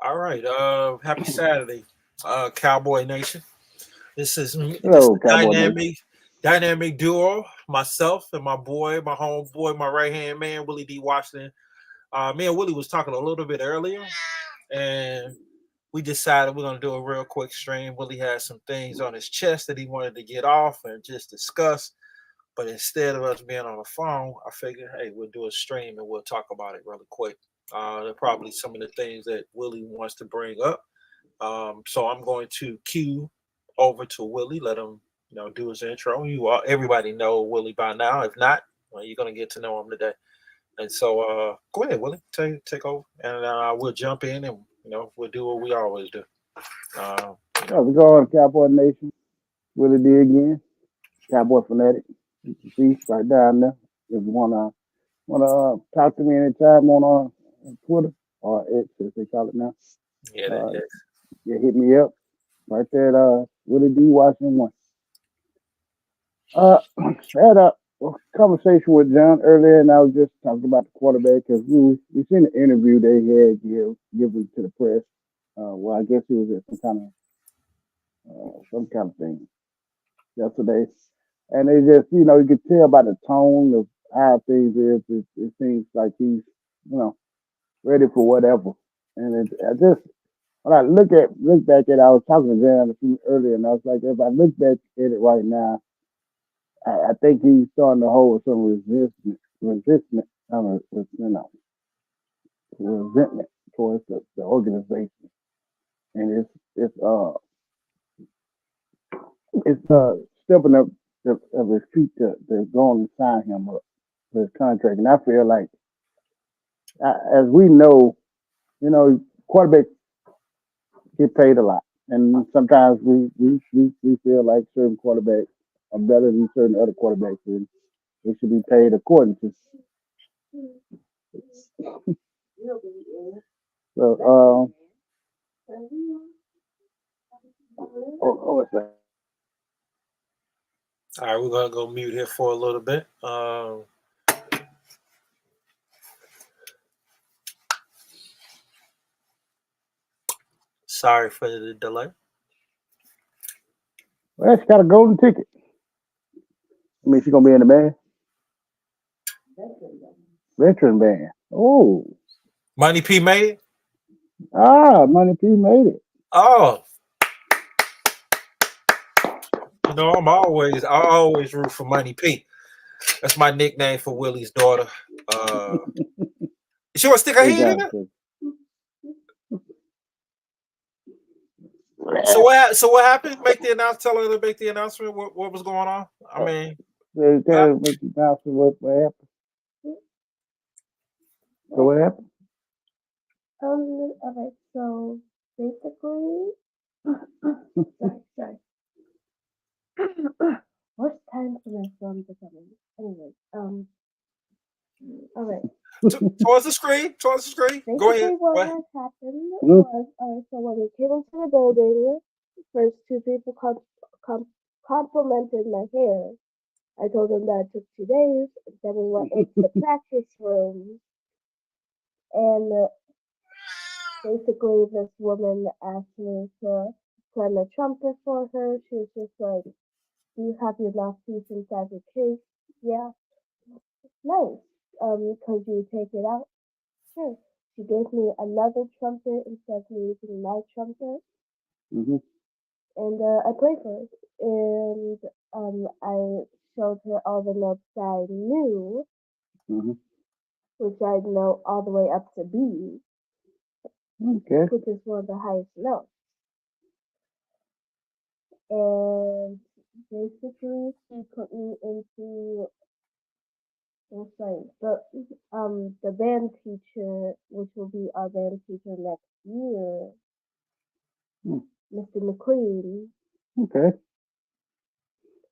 All right. Happy Saturday, Cowboy Nation. This is Hello, Cowboy Nation. dynamic duo. Myself and my boy, my homeboy, my right hand man, Willie D. Washington. Me and Willie was talking a little bit earlier, and we decided we're gonna do a real quick stream. Willie had some things on his chest that he wanted to get off and just discuss. But instead of us being on the phone, I figured, hey, we'll do a stream and we'll talk about it really quick. There are probably some of the things that Willie wants to bring up. So I'm going to cue over to Willie. Let him, do his intro. Everybody know Willie by now. If not, well, you're gonna get to know him today. And so, go ahead, Willie. Take over, and we'll jump in, and we'll do what we always do. Uh, How's it going, Cowboy Nation? Willie D again, Cowboy Fanatic. You can see right down there. If you wanna talk to me anytime on Twitter or X as they call it now, yeah, uh, that, you hit me up right there at Willie D Washington one. I had a conversation with John earlier, and I was just talking about the quarterback because we seen the interview they had given to the press. Well, I guess it was at some kind of thing yesterday, and they just you could tell by the tone of how things is. It seems like he's ready for whatever. And I just when I look back at it, I was talking to John a few earlier, and I was like, if I look back at it right now, I think he's starting to hold some resentment towards the organization, and it's stepping up of his feet to go and sign him up for his contract. And I feel like, as we know, quarterbacks get paid a lot, and sometimes we feel like certain quarterbacks are better than certain other quarterbacks, and they should be paid according to. So, what's that? all right, we're gonna go mute here for a little bit. Sorry for the delay. Well, she got a golden ticket. I mean, she's gonna be in the band, veteran band. Oh, Money P made it. Money P made it. Oh, I always root for Money P. That's my nickname for Willie's daughter. Uh, she want to stick her Great head in job, it. kid. So what happened? Make the announce. Tell her to make the announcement. What was going on? I mean, what happened? Make the announcement what happened. So what happened? Okay, so basically, sorry. What's time for my phone to come in? Anyway, alright. Towards the screen. Go Basically, ahead. what had happened was, so when we came into the building, first two people complimented my hair. I told them that it took 2 days. Then we went into the practice room, and basically, this woman asked me to play the trumpet for her. She was just like, "Do you have your mouthpiece inside your case?" Yeah. Nice. Could you take it out? Sure. She gave me another trumpet instead of me using my trumpet, Mm-hmm. and I played for it. And I showed her all the notes I knew, Mm-hmm. which I know all the way up to B, Okay. which is one of the highest notes. And basically, she put me into the band teacher, which will be our band teacher next year, Hmm. Mr. McQueen, Okay.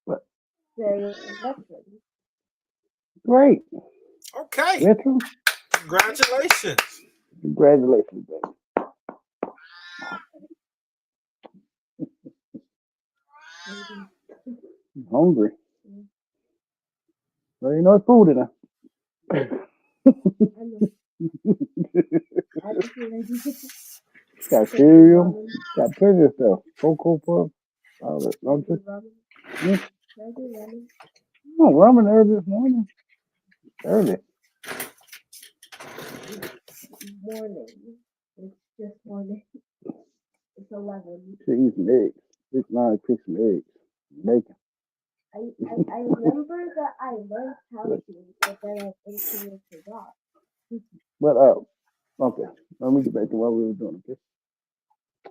But very veteran. great. Okay. Veteran. Congratulations. Congratulations, baby. I'm hungry. Well, you know it's food in I know. I just realized Got Turkey cereal. ramen. Got plenty of stuff. Cocoa puffs. All that. Don't Turkey you? ramen. Mm. Turkey ramen. Oh, ramen early this morning. Early. Morning. It's just morning. It's 11. Should eat some eggs. This line cook some eggs. Bacon. I remember that I learned how to, but then I instantly forgot. But okay. Let me get back to what we were doing. Okay.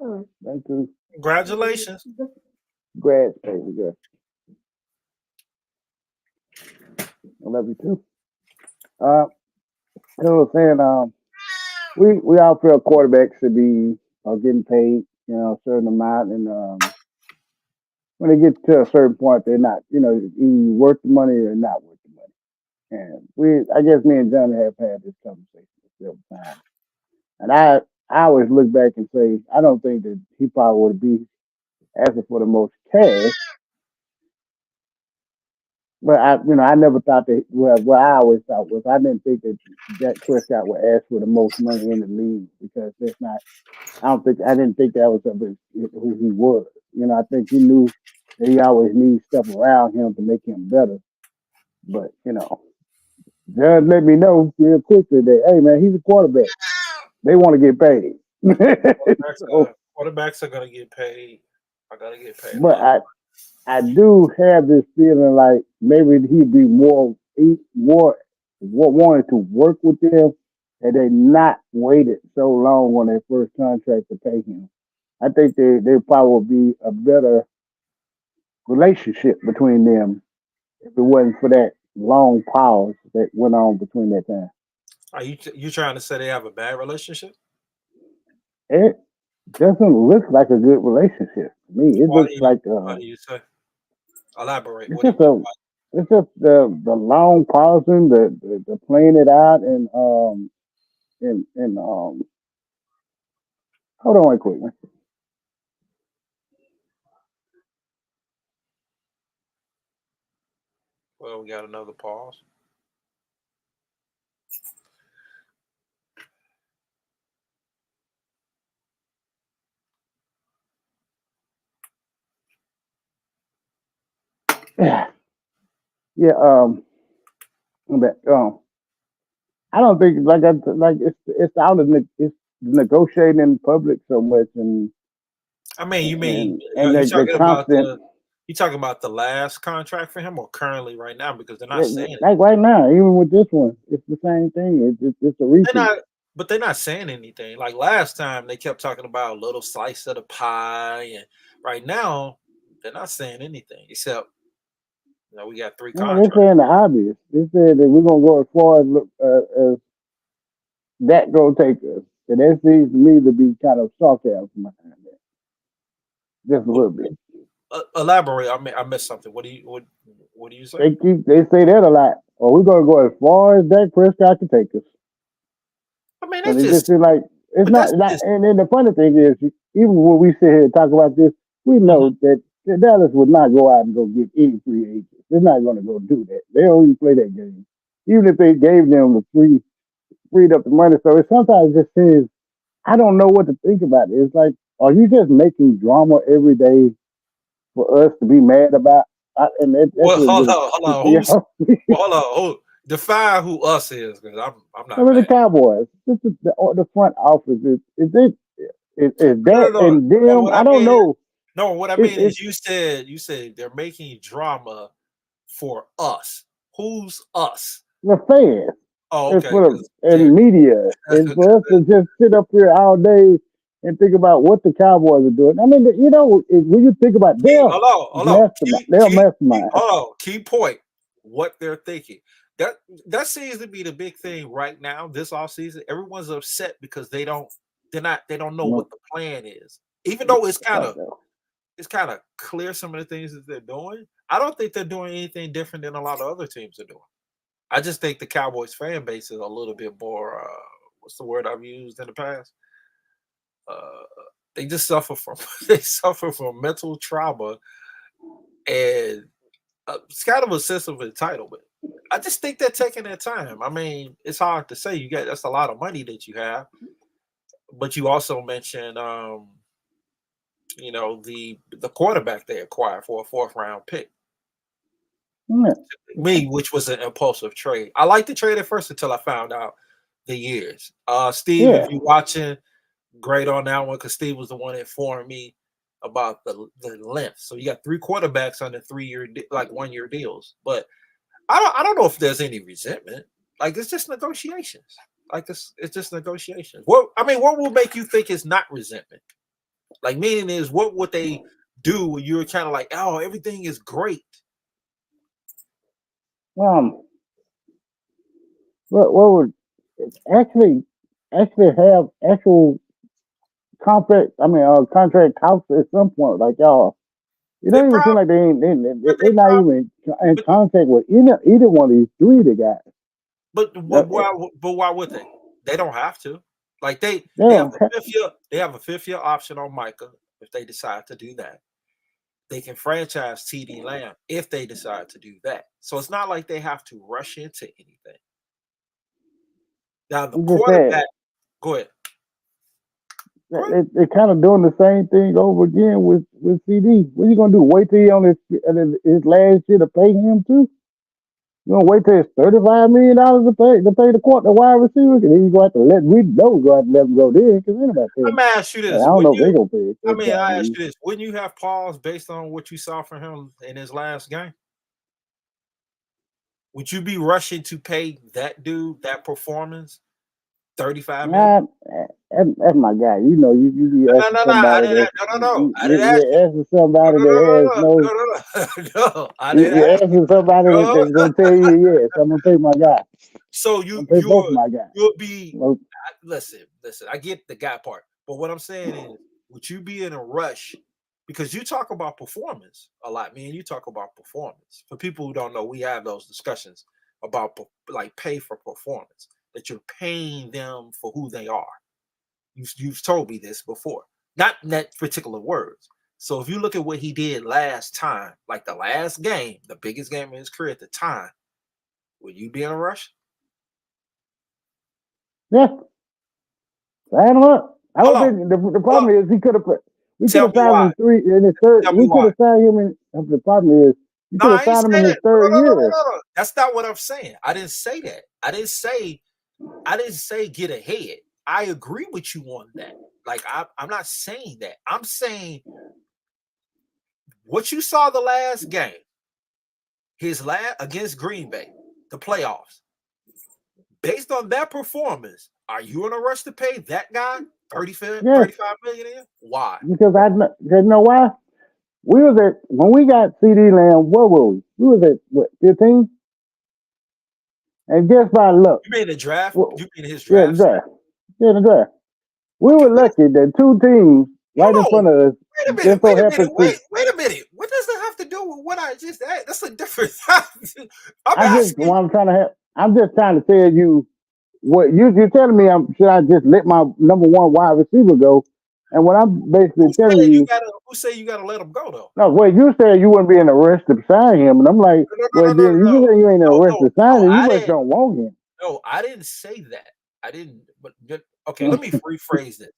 Oh, Back to Congratulations. grad baby girl. I love you too. Uh, I was saying, we all feel quarterbacks should be getting paid, a certain amount, and when they get to a certain point, they're not, either worth the money or not worth the money. And I guess me and John have had this conversation several times. And I always look back and say, I don't think that he probably would be asking for the most cash. But I never thought that. Well, what I always thought was I didn't think that Dak Prescott would ask for the most money in the league because that's not. I didn't think that was who he was. I think he knew that he always needs stuff around him to make him better. But Judge let me know real quickly that hey man, he's a quarterback. They want to get paid. So, Quarterbacks are gonna get paid. I gotta get paid a but little. I do have this feeling like maybe he'd be more wanted to work with them and they not waited so long on their first contract to pay him. I think they probably would be a better relationship between them if it wasn't for that long pause that went on between that time. Are you trying to say they have a bad relationship? It doesn't look like a good relationship to me. It Why looks do you like Why do you say? Elaborate. it's What do you just mean? a it's just the long pausing, the playing it out, and hold on, wait quick, man. Well, we got another pause. Yeah, yeah. But I don't think like it's out of it's negotiating in public so much, I mean, you mean and you the talking about constant. the last contract for him or currently right now because they're not Yeah, saying it. like right now, even with this one, it's the same thing. It's a They're repeat. not, but they're not saying anything. Like last time, they kept talking about a little slice of the pie, and right now they're not saying anything except we got three No, they're contracts. saying the obvious. They said that we're gonna go as far as that gonna take us, and that seems to me to be kind of sarcasm behind that, just a What, little bit. elaborate. I missed something. What do you say? They say that a lot. Or we're gonna go as far as Dak Prescott can take us, I mean, and that's it just just, seems like it's but that's not. just. And then the funny thing is, even when we sit here and talk about this, we Mhm. know that Dallas would not go out and go get any free agents. They're not going to go do that. They don't even play that game. Even if they gave them the freed up the money. So it sometimes just says, I don't know what to think about it. It's like, are you just making drama every day for us to be mad about? That's Well, what hold really on, hold on. pisses me off. Well, hold on. Define who us is because I'm I not mean, the mad. Cowboys, this is the front office is No, no, that no, and no. them. What I I don't mean is know. no. What I mean It's is you said they're making drama for us. Who's us? the fans. Oh, It's okay. for Because and media. And for us to just sit up here all day and think about what the Cowboys are doing. I mean, when you think about hold on. they're mastermind. Hold on. Key point. What they're thinking. That that seems to be the big thing right now. This off season, everyone's upset because they don't know No, what the plan is. Even though right though. it's kind of clear some of the things that they're doing. I don't think they're doing anything different than a lot of other teams are doing. I just think the Cowboys fan base is a little bit more. What's the word I've used in the past? Uh, they just suffer from they suffer from mental trauma and it's kind of a sense of entitlement. I just think they're taking their time. I mean, it's hard to say. You got that's a lot of money that you have, But you also mentioned, the quarterback they acquired for a 4th-round pick. Yeah. Me, which was an impulsive trade. I liked the trade at first until I found out the years. Steve, Yeah. if you're watching, great on that one because Steve was the one that informed me about the length. So you got 3 quarterbacks on the 3-year, like 1-year deals. But I don't know if there's any resentment. Like it's just negotiations. Like it's just negotiations. What will make you think it's not resentment? Like meaning is what would they do when you're kind of like, oh, everything is great. What would actually have actual contract talks at some point? Like y'all, it They don't even seem probably, like they but they they're not probably, even in but, contact with either one of these 3 they got. why would they? They don't have to. Like They they have don't a have, 5th year, they have a 5th year option on Micah if they decide to do that. They can franchise TD Lamb if they decide to do that. So it's not like they have to rush into anything. Now the I'm just saying quarterback, go ahead. Go ahead. they're kind of doing the same thing over again with CD. What are you gonna do? Wait till he on his last year to pay him too? You gonna wait till it's $35 million to pay the wide receiver? And then you go have to let him go there because anybody pay Let him. me ask you I this. don't Wouldn't know if they you gonna pay it I ask $35 million. you this. Wouldn't you have pause based on what you saw from him in his last game? Would you be rushing to pay that dude that performance 35 million? Nah, that's my guy. You know, you be No, asking no, no. I somebody didn't. that No, no, no. I didn't ask you. you're asking somebody No, no, that has no, no. no, no, no, no. No, I didn't You're ask you. asking somebody No. that's gonna tell you yes. I'm gonna pay my guy. So I'm gonna pay both my guys. you'll be Well, listen. I get the guy part, but what I'm saying is, would you be in a rush? Because you talk about performance a lot, man. You talk about performance. For people who don't know, we have those discussions about like pay for performance. That you're paying them for who they are. You've told me this before, not in that particular words. So if you look at what he did last time, like the last game, the biggest game of his career at the time, would you be in a rush? yeah, sign him up. I Hold don't on. think the Well, problem is we could tell have me signed him why. in his third. Tell me We could why. have signed him in. The problem is you No, could have I ain't signed him say in his that. No, third no, no, no, year. no, no. That's not what I'm saying. I didn't say that. I didn't say get ahead. I agree with you on that. Like I'm not saying that. I'm saying what you saw the last game, his last against Green Bay, the playoffs. Based on that performance, are you in a rush to pay that guy 35 Yes, million in? Why? because you know why? We was at when we got CD Lamb. What were we? We was at what 15, and just by luck, You mean the draft? well, You mean his yeah, the draft? draft, yeah, the draft. We Okay, were lucky that 2 teams right in hold on. front of us Wait a minute. just so Wait a minute. happened to. Wait a minute. What does that have to do with what I just asked? That's a different. I'm I just asking. what I'm trying to have. I'm just trying to tell you what you're telling me. Should I just let my number one wide receiver go? And what I'm basically telling you, Who say you gotta let him go though? no, well, you said you wouldn't be in a rush to sign him, and I'm like, No, no, well, no, no, then no, you no. just say you ain't in a No, rush no, to no. sign him. You I must didn't. don't want him. No, I didn't say that. I didn't. But okay, let me rephrase this.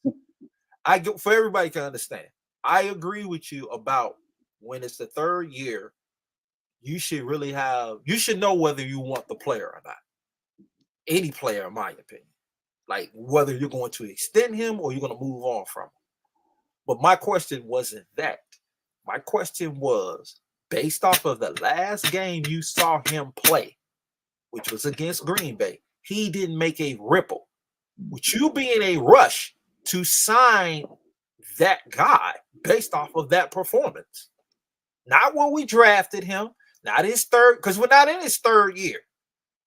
I get for everybody can understand. I agree with you about when it's the 3rd year, you should know whether you want the player or not. Any player, in my opinion. Like whether you're going to extend him or you're going to move on from him. But my question wasn't that. My question was based off of the last game you saw him play, which was against Green Bay, he didn't make a ripple. Would you be in a rush to sign that guy based off of that performance? Not when we drafted him, not his third, because we're not in his 3rd year.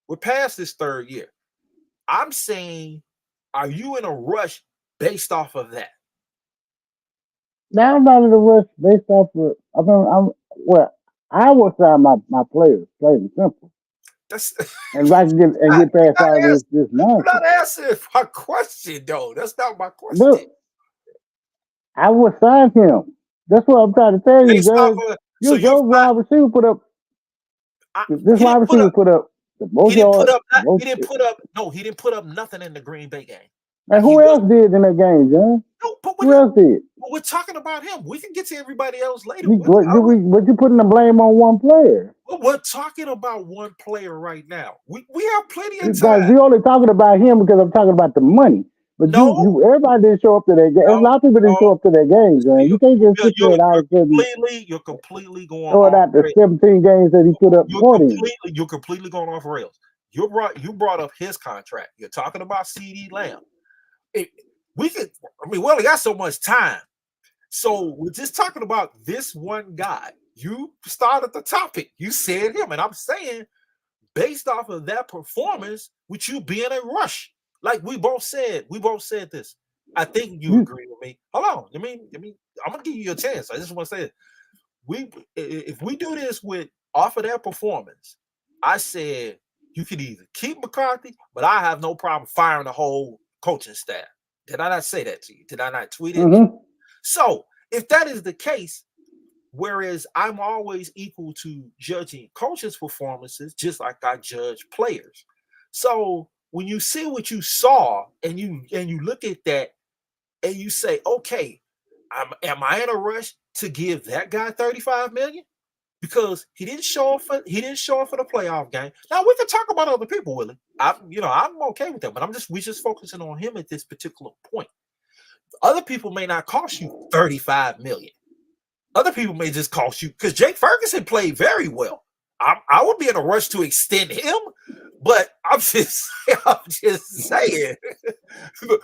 We're past his 3rd year. I'm saying, are you in a rush based off of that? Now I'm not in a rush based off of. Well, I will sign my players, plain and simple, That's and I can get you're past not all this you're not nonsense. answering my question though. That's not my question. But I will sign him. That's what I'm trying to tell you, Based off Judge. of so you're Your fine. wide receiver put up. This He wide didn't put receiver up put up the he most didn't put yards, up the most. he didn't put up no, he didn't put up nothing in the Green Bay game. And who else did in that game, John? No, but Who else did? we're talking about him. We can get to everybody else later. But you putting the blame on one player. Well, we're talking about one player right now. We have plenty of Guys, time. you're only talking about him because I'm talking about the money. But No. Everybody didn't show up to that game. A lot of people didn't show up to that game, John. You can't just sit there and all of a sudden you're completely going throwing out the 17 games that he put up for him. You're completely going off rails. You brought up his contract. You're talking about CD Lamb. We only got so much time. So we're just talking about this one guy. You started the topic. You said him, and I'm saying, based off of that performance, with you being a rush, like we both said this. I think you agree with me. Hold on. I'm gonna give you a chance. I just want to say it. If we do this with off of that performance, I said you could either keep McCarthy, but I have no problem firing the whole coaching staff. Did I not say that to you? Did I not tweet it? Mm-hmm. So if that is the case, whereas I'm always equal to judging coaches' performances, just like I judge players. So when you see what you saw and you look at that and you say, okay, am I in a rush to give that guy $35 million? Because he didn't show up for the playoff game. Now we can talk about other people, Willie. I'm okay with that, but we're just focusing on him at this particular point. Other people may not cost you $35 million. Other people may just cost you, because Jake Ferguson played very well. I would be in a rush to extend him, but I'm just saying. What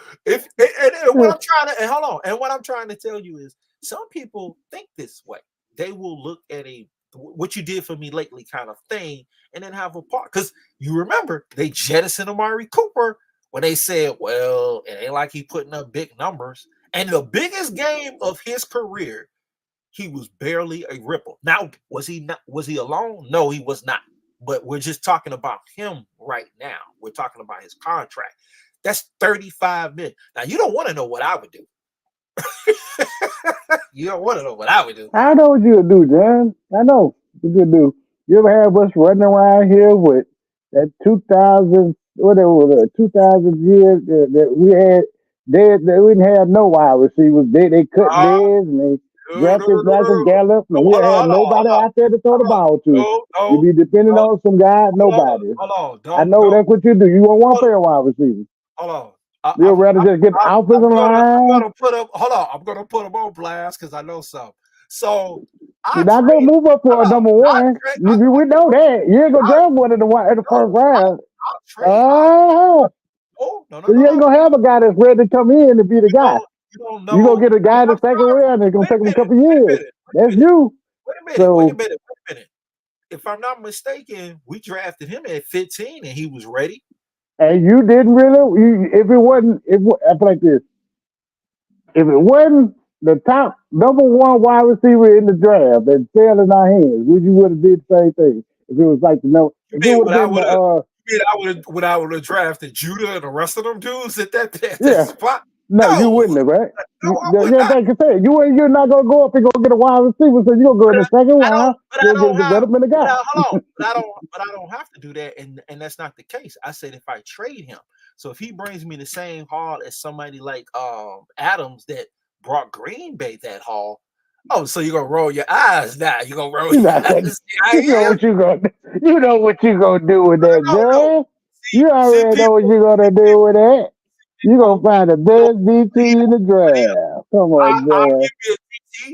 I'm trying to tell you is, some people think this way. They will look at what you did for me lately kind of thing, and then have a part. Because you remember they jettisoned Amari Cooper when they said, well, it ain't like he putting up big numbers. And the biggest game of his career, he was barely a ripple. Now, was he alone? No, he was not. But we're just talking about him right now. We're talking about his contract. That's $35 million. Now, you don't want to know what I would do. You don't want to know what I would do. I know what you would do, John. I know what you would do. You ever have us running around here with that 2000, whatever was it, 2000 years that we had? They didn't have no wide receivers. They cut Dez and they drafted Michael Gallup, and we had nobody out there to throw the ball to. You'd be depending on some guy, nobody. I know that's what you do. You won't want to play a wide receiver. Hold on. You'd rather just get offensive line. I'm gonna put him on blast because I know something. So you're not gonna move up for a number one. We know that. You ain't gonna draft one in the first round. No. So you ain't gonna have a guy that's ready to come in and be the guy. You're gonna get a guy in the second round, and it's gonna take him a couple years. That's you. Wait a minute. If I'm not mistaken, we drafted him at 15 and he was ready. And you didn't really. I feel like this. If it wasn't the top number one wide receiver in the draft that fell in our hands, would have did the same thing? If it was like I would have drafted Judah and the rest of them dudes at that spot. No, you wouldn't have, right? You're not gonna go up and go get a wide receiver, so you're gonna go in the second round. You'll get a development guy. But I don't have to do that, and that's not the case. I said if I trade him, so if he brings me the same haul as somebody like Adams that brought Green Bay that haul. Oh, so you're gonna roll your eyes now? You're gonna roll your eyes. You know what you're gonna do with that, Joe. You already know what you're gonna do with that. You're going to find the best DT in the draft. Come on, I'll give you a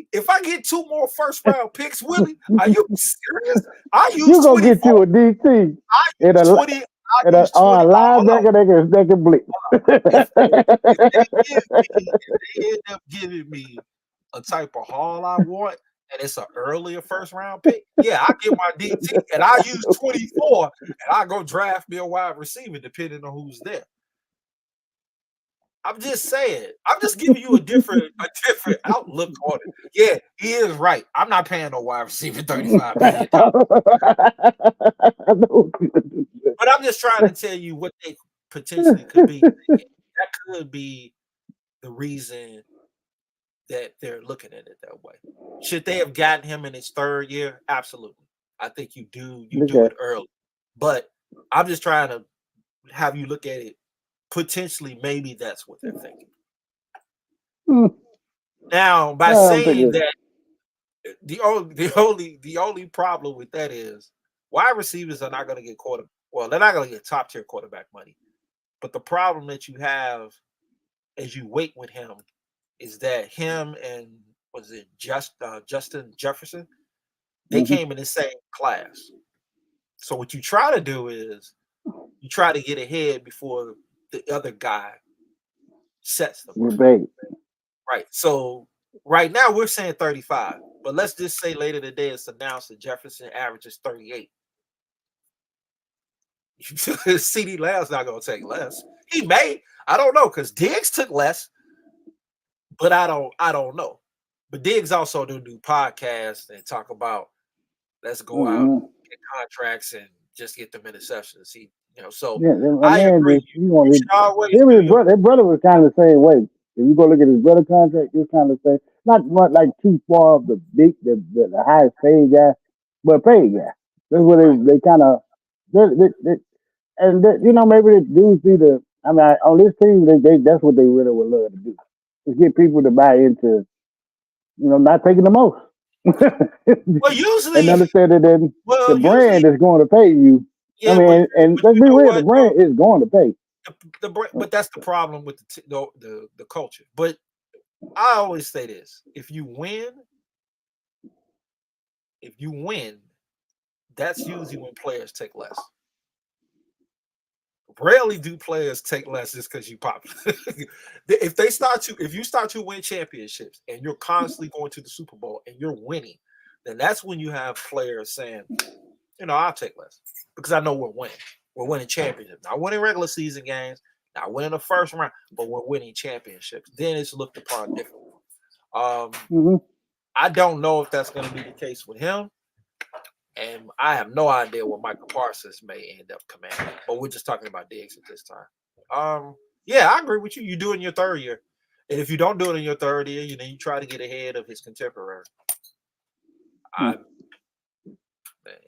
DT. If I get 2 more first-round picks, Willie, are you serious? You're going to get you a DT. And a linebacker that can blitz. If they end up giving me a type of haul I want, and it's an earlier first-round pick, yeah, I get my DT, and I use 24, and I go draft me a wide receiver depending on who's there. I'm just saying. I'm just giving you a different outlook on it. Yeah, he is right. I'm not paying no wide receiver $35 million. But I'm just trying to tell you what they potentially could be. That could be the reason that they're looking at it that way. Should they have gotten him in his 3rd year? Absolutely. I think you do it early. But I'm just trying to have you look at it potentially maybe that's what they're thinking. Hmm. Now, by I don't think saying it. that, the only problem with that is wide receivers are not going to get well, they're not going to get top tier quarterback money. But the problem that you have as you wait with him is that him and was it Justin Jefferson, they Mm-hmm. came in the same class. So what you try to do is you try to get ahead before the other guy sets the You're bar. big. Right. So right now we're saying 35, but let's just say later today it's announced that Jefferson averages 38. CD Lamb's not going to take less. He may. I don't know because Diggs took less, but I don't know. But Diggs also do podcasts and talk about let's go out Mm-hmm. get contracts and just get them interceptions. So Yeah, my I man agree. just You, he you wanted should always him do and your his brother was kind of the same way. If you go look at his brother contract, it's kind of the same. Not like too far of the highest paid guy, but paid guy. That's what right. they kind of maybe the dudes see the. I mean, on this team, they that's what they really would love to do is get people to buy into not taking the most Well, and usually, understand that the well, usually, brand is going to pay you. I yeah, mean, and but let's you be know real, the what brand though? is going to pay. But that's the problem with the culture. But I always say this: if you win, that's usually when players take less. Rarely do players take less just because you popular. If you start to win championships and you're constantly going to the Super Bowl and you're winning, then that's when you have players saying, I'll take less because I know we're winning. We're winning championships, not winning regular season games, not winning the first round, but we're winning championships. Then it's looked upon differently. Um, Hmm. I don't know if that's going to be the case with him. And I have no idea what Michael Parsons may end up commanding, but we're just talking about Diggs at this time. Yeah, I agree with you. You do it in your third year, and if you don't do it in your third year, you try to get ahead of his contemporary. I, but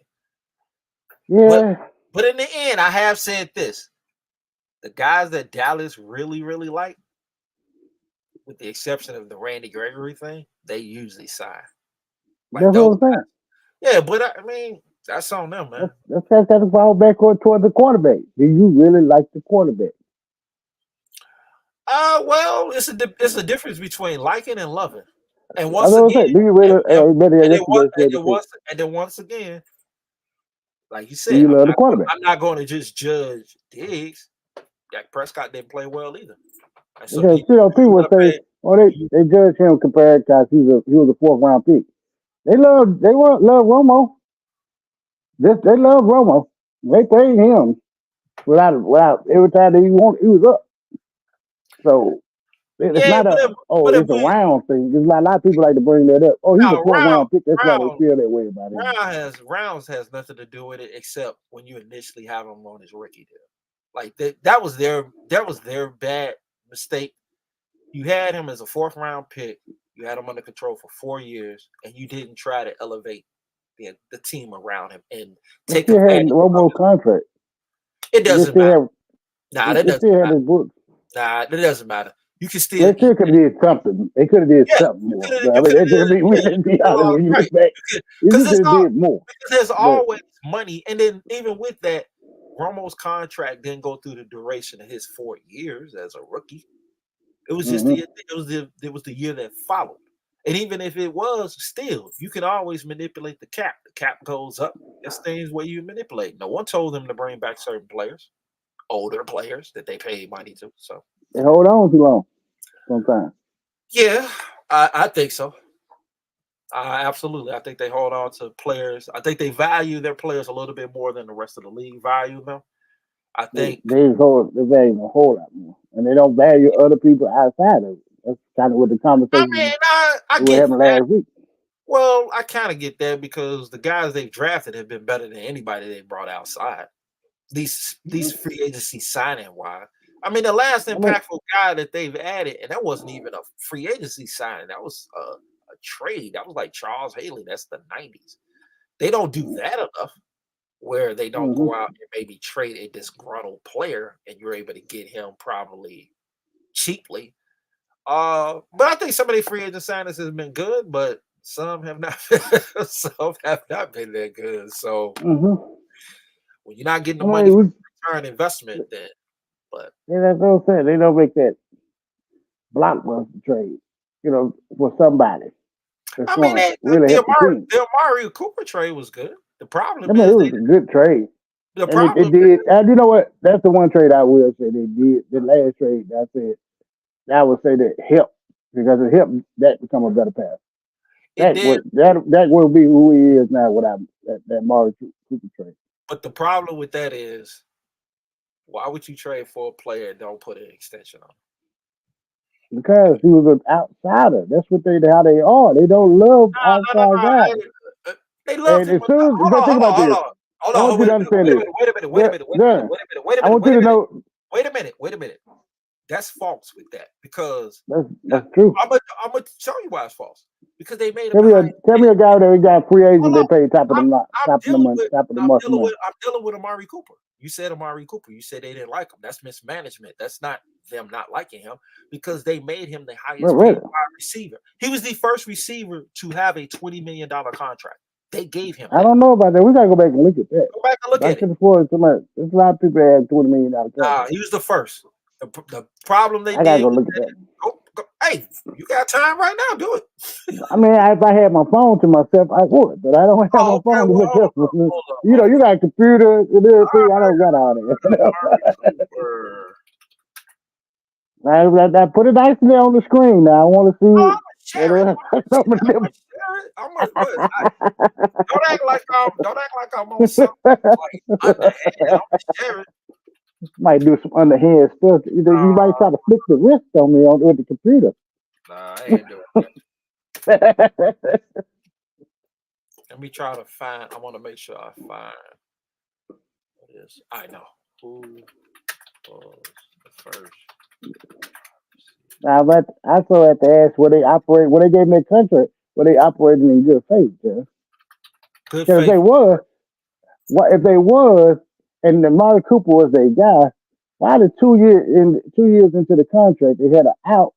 Yeah, but in the end, I have said this: the guys that Dallas really really like, with the exception of the Randy Gregory thing, they usually sign. Like that's what those I'm saying. guys. Yeah, but I mean that's on them, man. That's got to fall back toward the quarterback. Do you really like the quarterback? Well, it's a difference between liking and loving. And That's once what I'm again, saying. Do you and, really? and, Better, and then that's the once best way to say it. once again, like you Do said, you love the quarterback? I'm not going to just judge Diggs. Dak Prescott didn't play well either, and so Because you people would want to say, pay. "Oh, You, they judge him compared because he was a fourth round pick." They love Romo. They love Romo. They paid him without every time that he was up. So it's yeah, not it's a but round thing. There's a lot of people like to bring that up. Oh, he's a now fourth round pick. That's why they round feel that way about him. rounds has nothing to do with it except when you initially have him on his rookie deal. Like that was their bad mistake. You had him as a fourth round pick. You had him under control for 4 years, and you didn't try to elevate the team around him and They take still had advantage of Romo it. contract. It They doesn't still matter. have Nah, that they doesn't still have matter. his books. Nah, that doesn't matter. You can still They eat. still could have did something. They could have did Yeah, something you more. could have. I You mean, could have they, I did. mean, Yeah, let's you be could have honest. When you right. look back, you Because could it's have all did more. because there's But always money, and then even with that, Romo's contract didn't go through the duration of his 4 years as a rookie. It was just hmm the year that followed. And even if it was, still, you can always manipulate the cap. The cap goes up. There's things where you manipulate. No one told them to bring back certain players, older players that they paid money to. So they hold on too long sometimes. yeah, I think so. Absolutely. I think they hold on to players. I think they value their players a little bit more than the rest of the league value them. I think They value a whole lot more, and they don't value other people outside of it. That's kind of what the I conversation mean, I we were get having that. last week. Well, I kind of get that because the guys they've drafted have been better than anybody they brought outside. These free agency signing wise. I mean, the last I mean, impactful guy that they've added, and that wasn't even a free agency signing. That was a trade. That was like Charles Haley. That's the 90s. They don't do that enough. where they don't Mm-hmm. go out and maybe trade a disgruntled player and you're able to get him probably cheaply. But I think some of the free agent signings has been good, but some have not. Some have not been that good. So Mm-hmm. when you're not getting the I money mean, for return investment, then but yeah, that's what I'm saying. They don't make that blockbuster trade, for somebody that's I mean, going to really help the team. The Amari Cooper trade was good. The I problem mean, it is was a good trade. the And it problem did. And you know what? That's the one trade I will say they did. The last trade I said, I would say that helped because it helped that become a better pass. it did. That will be who he is now without that Mari Cooper trade. But the problem with that is, why would you trade for a player and don't put an extension on? Because he was an outsider. That's what how they are. They don't love outside guys. They loved And him. as soon as, but think about this. I want you to understand this. Wait a minute. That's false with that because That's true. I'm gonna tell you why it's false. Because they made him Tell me a guy that we got free agent they paid top of I'm the month. dealing with Amari Cooper. You said Amari Cooper. You said they didn't like him. That's mismanagement. That's not them not liking him because they made him the highest paid wide receiver. He was the first receiver to have a $20 million contract. They gave him that. I don't know about that. We gotta go back and look at that. Go back and look at it. There's a lot of people that have $20 million contracts. He was the first. The problem they I gotta go look at that. Hey, you got time right now? Do it. I mean, if I had my phone to myself, I would, but I don't have my phone to look up. You got a computer and everything. I don't got all that. I put it nicely on the screen. Now I want to see. I'm don't act like I'm on something like underhand. I'm share it. Might do some underhand stuff. You might try to flick the wrist on me with the computer. Nah, I ain't doing that. Let me try to find. I want to make sure I find this. I know who was the first. Now, but I also have to ask where they operate. Where they gave them their contract, where they operating in good faith. Yeah? Good faith. If they was, and Amari Cooper was their guy, why the 2 years into the contract they had an out,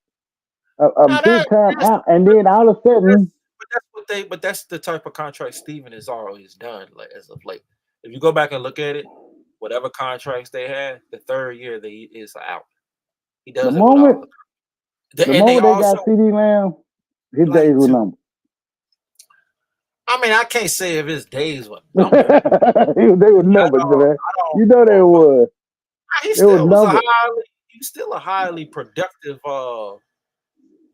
a big time out, and then all of a sudden. But that's the type of contract Steven has always done as of late. If you go back and look at it, whatever contracts they had, the third year they is out. He does the it moment they got CD Lamb, his days were numbered. I mean, I can't say if his days were numbered. They were numbered, man. You know they were. He was still a highly productive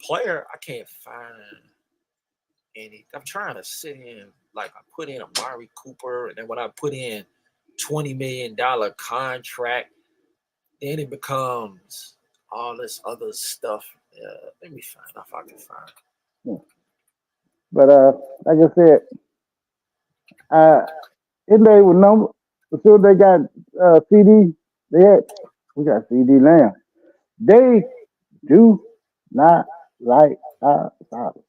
player. I can't find any. I'm trying to sit in, like I put in Amari Cooper, and then when I put in $20 million contract, then it becomes all this other stuff. Let me find if I can find. But like I said, his day was numbered. As soon as they got CD, we got CD Lamb. They do not like outside.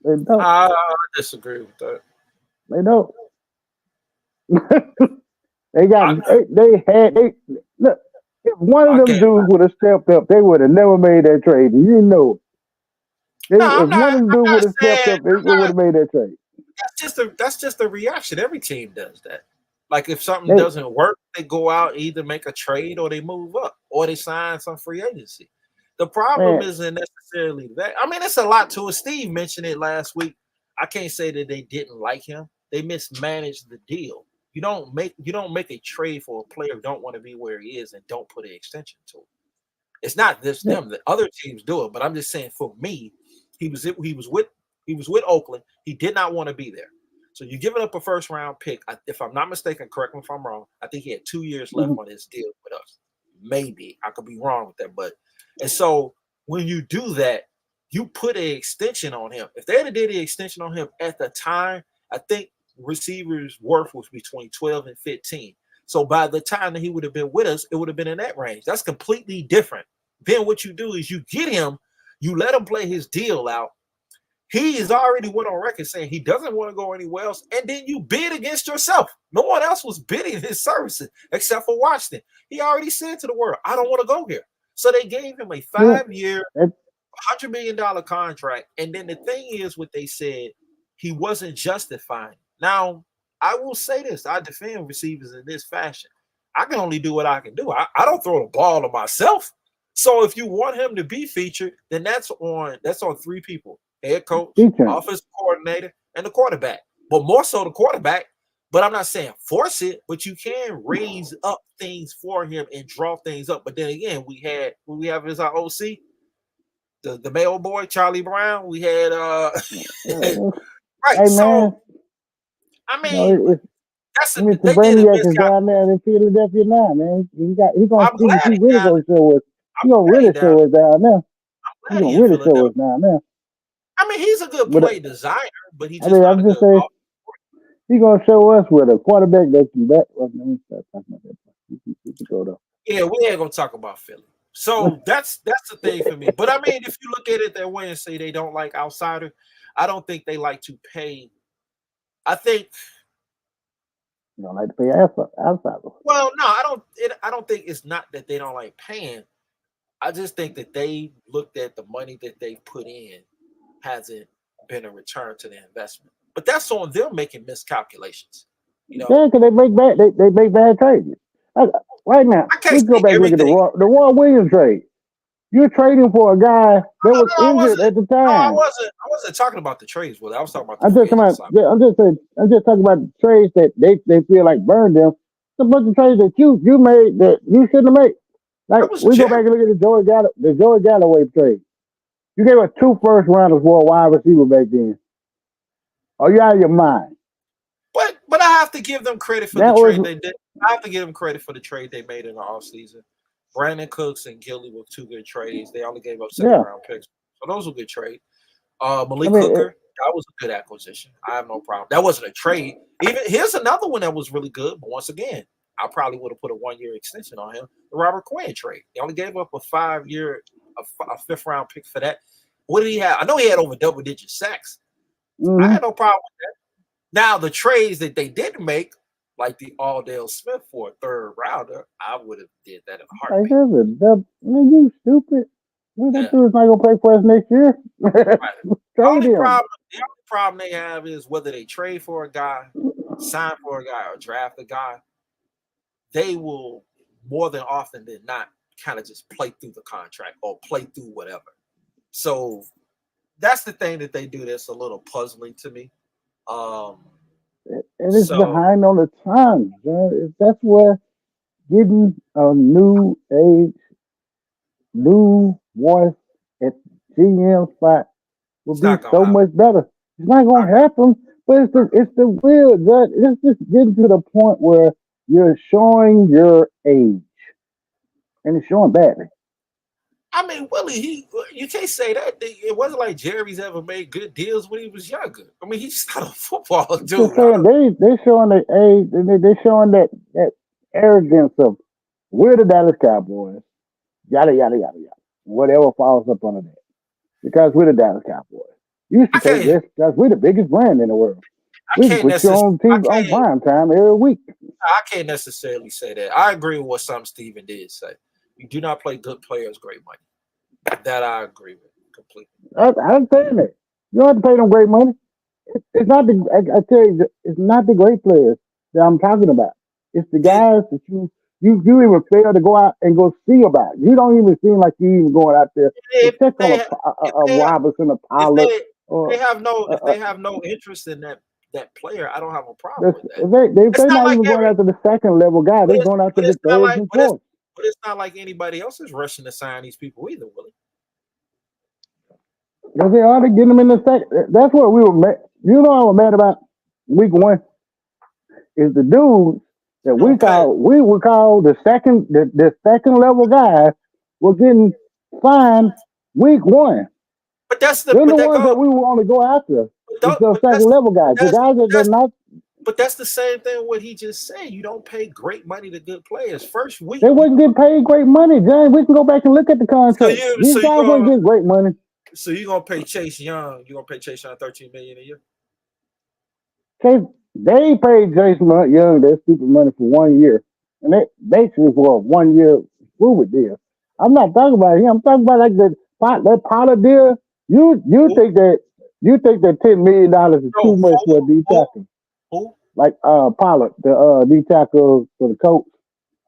They don't. I disagree with that. They don't. Look. If one of them dudes would have stepped up, they would have never made that trade. You know. If one of them dudes would have stepped up, they would have made that trade. That's just a reaction. Every team does that. Like if something doesn't work, they go out, either make a trade or they move up or they sign some free agency. The problem isn't necessarily that. I mean, it's a lot to it. Steve mentioned it last week. I can't say that they didn't like him. They mismanaged the deal. You don't make a trade for a player who don't want to be where he is and don't put an extension to it. It's not them. The other teams do it, but I'm just saying for me, he was with Oakland. He did not want to be there. So you're giving up a first round pick. If I'm not mistaken, correct me if I'm wrong. I think he had 2 years left on his deal with us. Maybe I could be wrong with that, and so when you do that, you put an extension on him. If they had did the extension on him at the time, I think receivers' worth was between 12 and 15. So by the time that he would have been with us, it would have been in that range. That's completely different. Then what you do is you get him, you let him play his deal out, He has already went on record saying he doesn't want to go anywhere else, and then you bid against yourself. No one else was bidding his services except for Washington. He already said to the world, I don't want to go here. So they gave him a 5-year, $100 million contract. And then the thing is what they said, he wasn't justifying. Now, I will say this. I defend receivers in this fashion. I can only do what I can do. I don't throw the ball to myself. So if you want him to be featured, then that's on 3 people. Head coach, offensive coordinator, and the quarterback. But more so the quarterback. But I'm not saying force it, but you can raise up things for him and draw things up. But then again, we have as our OC, the male boy, Charlie Brown. We had right. Hey, so man, I mean, that's they did a down there in Philadelphia now, man. He's gonna really gonna show us. He's gonna really show us down there. He's gonna really show us down there. I mean, he's a good play designer, but he's just I'm just saying, he's gonna show us with a quarterback that can back. Let me start talking about that. Yeah, we ain't gonna talk about Philly. So that's the thing for me. But I mean, if you look at it that way and say they don't like outsiders, I don't think they like to pay. I think you don't like to pay outsiders. Well, no, I don't think it's not that they don't like paying. I just think that they looked at the money that they put in hasn't been a return to the investment. But that's on them making miscalculations. You know, yeah, because they make bad trades. Right now, let's go back and look at the Roy Williams trade. You're trading for a guy that was injured at the time. No, I wasn't talking about the trades. Well, I was talking about. I'm just talking about the trades that they feel like burned them. It's a bunch of trades that you made that you shouldn't have made. Like we go back and look at the Joey Galloway trade. You gave us 2 first rounders for a wide receiver back then. Are you out of your mind? But I have to give them credit for the trade they did. I have to give them credit for the trade they made in the offseason. Brandon Cooks and Gilly were 2 good trades. They only gave up 2nd-round picks. So those were good trades. Malik Hooker, that was a good acquisition. I have no problem. That wasn't a trade. Even here's another one that was really good, but once again, I probably would have put a 1-year extension on him. The Robert Quinn trade. They only gave up a 5-year, a 5th-round pick for that. What did he have? I know he had over double-digit sacks. Mm-hmm. I had no problem with that. Now, the trades that they didn't make, like the Aldale Smith for a 3rd rounder, I would have did that in a heartbeat. You stupid. That dude's not going to play for us next year. Right. The only problem they have is whether they trade for a guy, sign for a guy, or draft a guy, they will more than often than not kind of just play through the contract or play through whatever. So that's the thing that they do that's a little puzzling to me. And it's behind on the times. That's where getting a new age, new voice at GM spot will be so much better. It's not going to happen, but it's the real. It's just getting to the point where you're showing your age, and it's showing badly. I mean, Willie, you can't say that. It wasn't like Jerry's ever made good deals when he was younger. I mean, he's just not a football dude. They're showing the age, and they're showing that arrogance of we're the Dallas Cowboys, yada, yada, yada, yada. Whatever falls up under that. Because we're the Dallas Cowboys. You used to say this because we're the biggest brand in the world. We can put your own team on prime time every week. I can't necessarily say that. I agree with what some Steven did say. You do not play good players great money. That I agree with completely. I'm saying that. You don't have to pay them great money. It's not I tell you, it's not the great players that I'm talking about. It's the guys that you even fail to go out and go see about. You don't even seem like you even going out there to check on a Robinson, a Pollard. If they have no interest in that player, I don't have a problem with that. They're not even going after the 2nd level guy. They're going after the 3rd and 4th. But it's not like anybody else is rushing to sign these people either, Willie. Because they ought to get them in the 2nd. That's what we were mad. You know what I was mad about week 1? Is the dudes that we would call the second level guys were getting signed week 1. But that's the ones that we want to go after. The 2nd level guys. The guys that they're not. But that's the same thing what he just said. You don't pay great money to good players. First week. They wouldn't get paid great money, John. We can go back and look at the contract. These guys wouldn't get great money. So you're gonna pay Chase Young? You're gonna pay Chase Young $13 million a year? They paid Jason Young that stupid money for 1 year, and they basically for a 1 year prove deal. I'm not talking about him. I'm talking about like that Pollard deal. You think that $10 million is too much for a D tackle? Who? Like Pollard, the D tackle for the Colts.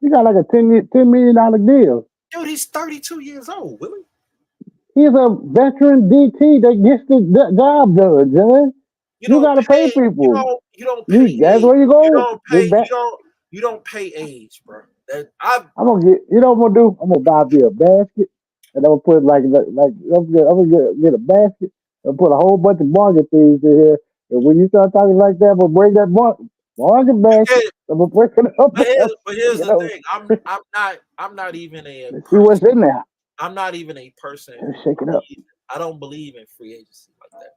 He got like a $10 million deal. Dude, he's 32 years old, Willie. He's a veteran DT that gets the job done, John. You gotta pay people. You don't pay. That's where you go. You don't pay age, bro. I'm gonna get. You know what I'm gonna do? I'm gonna buy me a basket, and I'm gonna put I'm gonna get a basket and put a whole bunch of bargain things in here. And when you start talking like that, I'm gonna bring that bargain basket. I'm gonna break it up. But here's the thing. I'm not even a. See what's in there. I'm not even a person. Shake it up. I don't believe in free agency like that.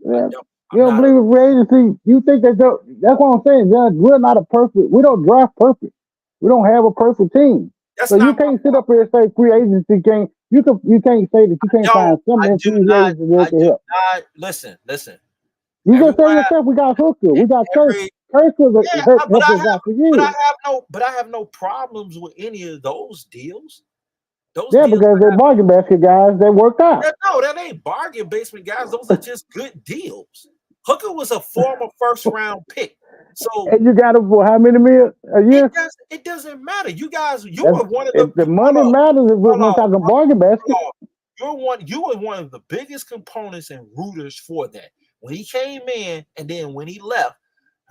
Yeah. You don't believe in free agency? You think that's what I'm saying, John. We're not we don't draft perfect. We don't have a perfect team. So you can't sit up here and say free agency you can't say that you can't find some free agency that can help. Listen. You just say yourself we got Hooker, we got Curse. Curse was a hurt for years. But I have no problems with any of those deals. Because they're bargain basket guys that worked out. No, that ain't bargain basement guys. Those are just good deals. Hooker was a former first round pick. So and you got him for how many million a year? It doesn't matter. You were one of the money matters if we're talking bargain basket. You were one of the biggest components and rooters for that. When he came in and then when he left,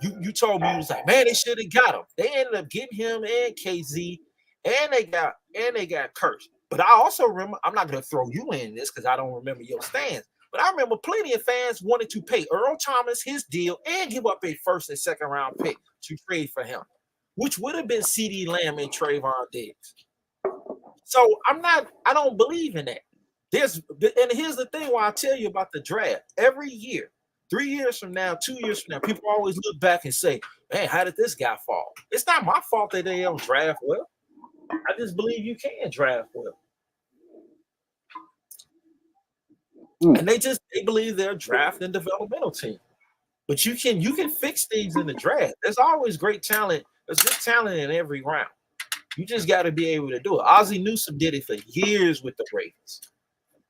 you told me, you was like, man, they should have got him. They ended up getting him and KZ, and they got Curse. But I also remember, I'm not going to throw you in this because I don't remember your stance, but I remember plenty of fans wanted to pay Earl Thomas his deal and give up a first and second round pick to trade for him, which would have been CeeDee Lamb and Trayvon Diggs. So I don't believe in that. And here's the thing why I tell you about the draft. Every year, 3 years from now, 2 years from now, people always look back and say, man, how did this guy fall? It's not my fault that they don't draft well. I just believe you can draft well. And they believe they're a draft and developmental team. But you can fix things in the draft. There's always great talent. There's good talent in every round. You just got to be able to do it. Ozzie Newsome did it for years with the Ravens.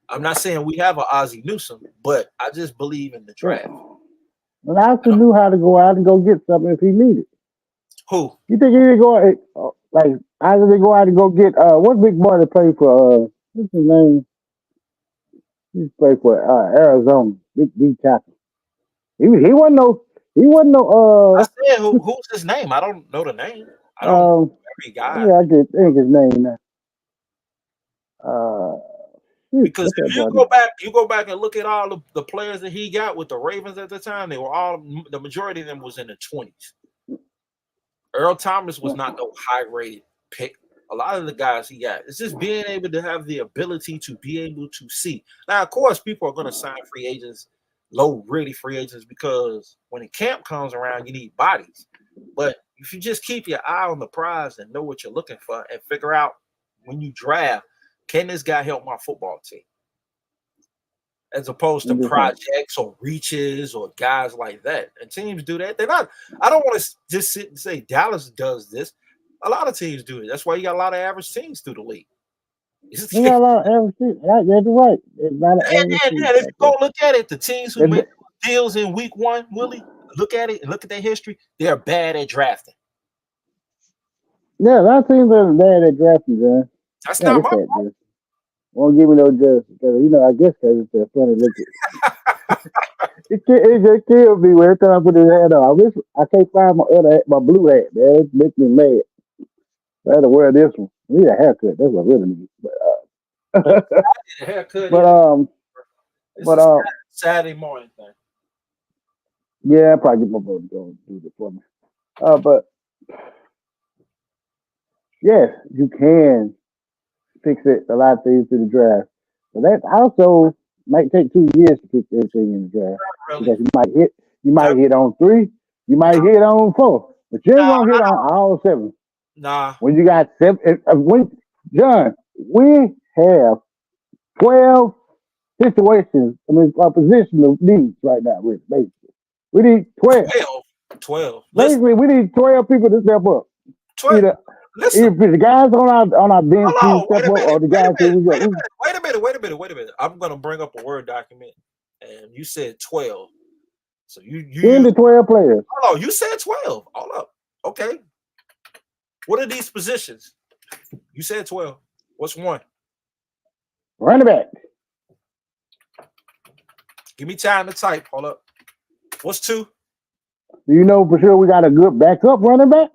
I'm not saying we have an Ozzie Newsome, but I just believe in the draft. Well, I also knew how to go out and go get something if he needed. Who? You think he didn't go like either they go out and go get what big boy that played for what's his name? He played for Arizona, big tackle. He wasn't no. I said who's his name? I don't know the name. I don't know every guy. Yeah, I can think his name now. Because if you go back and look at all the players that he got with the Ravens at the time, the majority of them was in the 20s. Earl Thomas was not no high-rated pick. A lot of the guys he got, it's just being able to have the ability to be able to see. Now, of course, people are going to sign free agents, low-rated free agents, because when the camp comes around, you need bodies. But if you just keep your eye on the prize and know what you're looking for and figure out when you draft, can this guy help my football team? As opposed to projects or reaches or guys like that. And teams do that. I don't want to just sit and say Dallas does this. A lot of teams do it. That's why you got a lot of average teams through the league. You got a lot of average teams. Yeah, you're right. If you go look at it, the teams who make deals in week one, Willie, look at it and look at their history, they're bad at drafting. Yeah, a lot of teams are bad at drafting, man. That's not my fault. Won't give me no justice because I guess because it's a funny look at it just kills me every time I put his hat on. I can't find my blue hat, man. It makes me mad. I had to wear this one. I need a haircut. That's what I really need. But Saturday morning thing. Yeah, I'll probably get my brother to go do it for me. But yes, you can fix it. A lot of things to the draft, but that also might take 2 years to fix everything in the draft. Really? Because you might hit on 3, you might hit on 4, but you ain't gonna hit on all 7. Nah. When you got 7, John, we have 12 situations. I mean, our position of needs right now. Basically, we need 12. 12. Listen, Basically, we need 12 people to step up. 12. Either Listen. the guys on our bench Hold need on. to step Wait a up, minute. or the guys who we got. Wait a minute. I'm gonna bring up a Word document, and you said 12. So you In the 12 players. hold on. You said 12. Hold up. Okay. What are these positions? You said 12. What's one? Running back. Give me time to type. Hold up. What's two? Do you know for sure we got a good backup running back?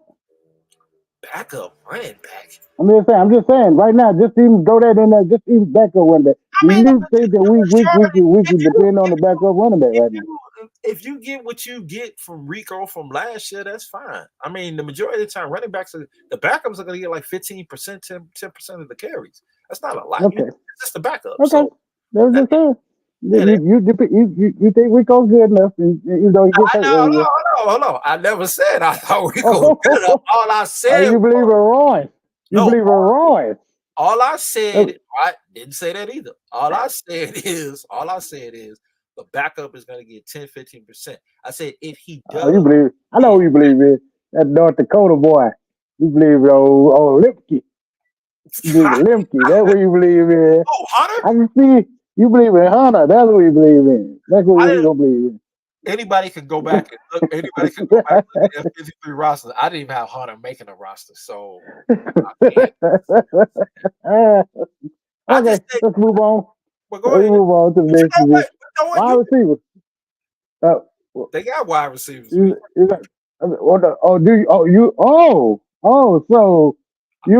Backup running back. I'm just saying, right now, just even throw that in there, just even backup running back. I mean, You think that we could depend on the backup running back right now? If you get what you get from Rico from last year, that's fine. I mean, the majority of the time, running backs, the backups are going to get like 15%, 10% of the carries. That's not a lot. Okay. It's just the backup. Okay. So, That's just saying. You think Rico's good enough, and you know he gets hurt every year. hold on. I never said I thought Rico was good enough. All I said you believe in Roy? Believe in Roy? All I said, I didn't say that either. All I said is the backup is going to get 10, 15%. I said if he does. You believe? I know you believe in that North Dakota boy. You believe in old Lipke. You believe in Limke. That's what you believe in. Oh, Hunter? I can see you believe in Hunter. That's what you believe in. That's what you don't believe in. Anybody can go back and look. Anybody can go back and look at F53 roster. I didn't even have Hunter making a roster, so okay, let's move on. Well, go ahead. Move on to the next position. Wide receiver. They got wide receivers. So you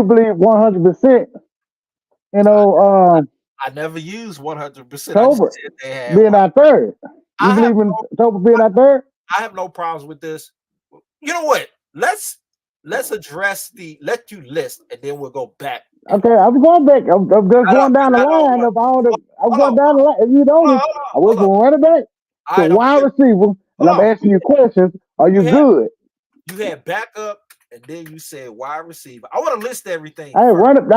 believe 100%? You know, I never used 100%. Tober being our third. You believe in Tober being our third? I have no problems with this. You know what? Let's address let you list, and then we'll go back. Okay, I'm going back. I'm just going down the line of all the. I'm going down the line. If you don't, I went from running back to wide receiver, and I'm asking you questions. Are you good? You had backup, and then you said wide receiver. I want to list everything. I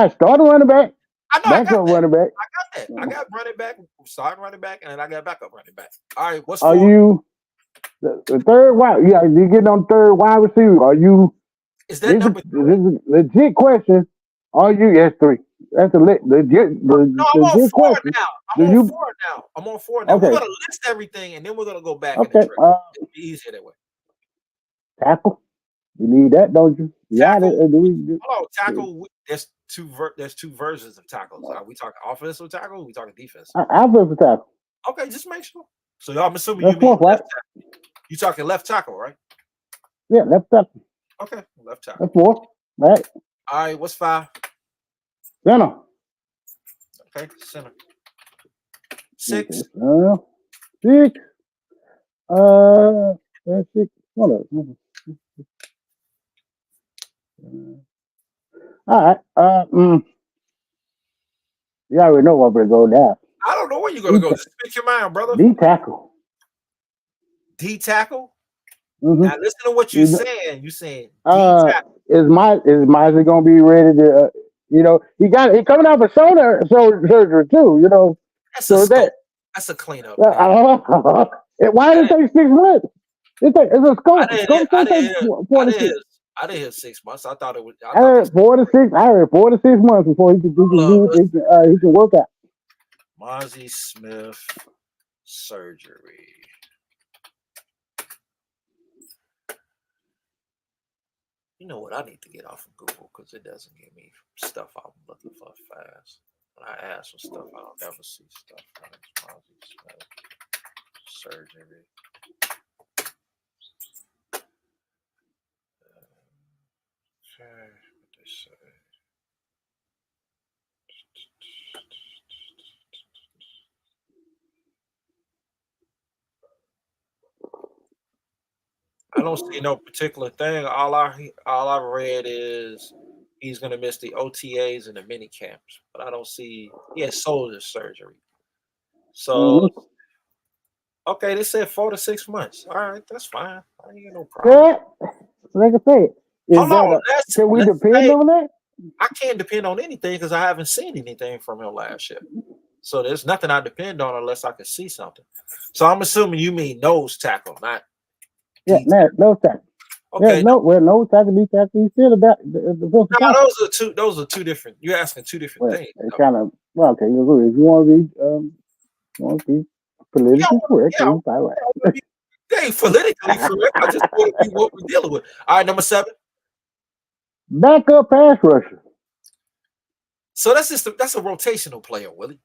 started running back. I know. Backup running back. I got that. I got running back, starting running back, and then I got backup running back. All right. What's are you the third wide? Yeah, you getting on third wide receiver? Are you? Is that number three? This is a legit question. Are you? Yes, three. That's a legit. No, I'm on four now. I'm on four now. Okay. We're gonna list everything, and then we're gonna go back. Okay. It'll be easier that way. Tackle. You need that, don't you? Tackle. There's two versions of tackles. Are we talking offensive tackle? Or are we talking defense? Offensive tackle. Okay, just make sure. So I'm assuming that's you mean left tackle. You talking left tackle, right? Yeah, left tackle. Okay, left tackle. That's four. Right. All right, what's five? Center. Okay, center. Six. Six. That's six. Hold up. All right. You already know where we're going now. I don't know where you're gonna go. Just speak your mind, brother. D tackle. D tackle. Mm-hmm. Now listen to what you're saying. You're saying D tackle. Is Miser gonna be ready to? He coming out of shoulder surgery too. You know. That's a cleanup. Why did it take 6 months? It's a scope. I didn't hear 6 months. I thought it was. I heard 4 to 6. I heard 4 to 6 months before he can work out. Mozzie Smith surgery. You know what? I need to get off of Google because it doesn't give me stuff I'm looking for fast. When I ask for stuff, I don't ever see stuff. Mozzie Smith surgery. Okay, what they say. I don't see no particular thing. All I read is he's gonna miss the OTAs and the mini camps, but I don't see he had shoulder surgery. So okay, they said 4 to 6 months. All right, that's fine. I ain't got no problem. Yeah, like I said, can we depend on that? I can't depend on anything because I haven't seen anything from him last year. So there's nothing I depend on unless I can see something. So I'm assuming you mean nose tackle, not Yeah, D tackle. no tackle. Yeah, Okay, no tackle, D tackle. He's still the defensive no, tackle. those are two different. You're asking two different Well, things. it kind of okay. If you want to be Yeah, politically correct, yeah. then all right. They ain't politically correct. I just want to be what we're dealing with. All right, number 7. Backup pass rusher. So that's a rotational player, Willie.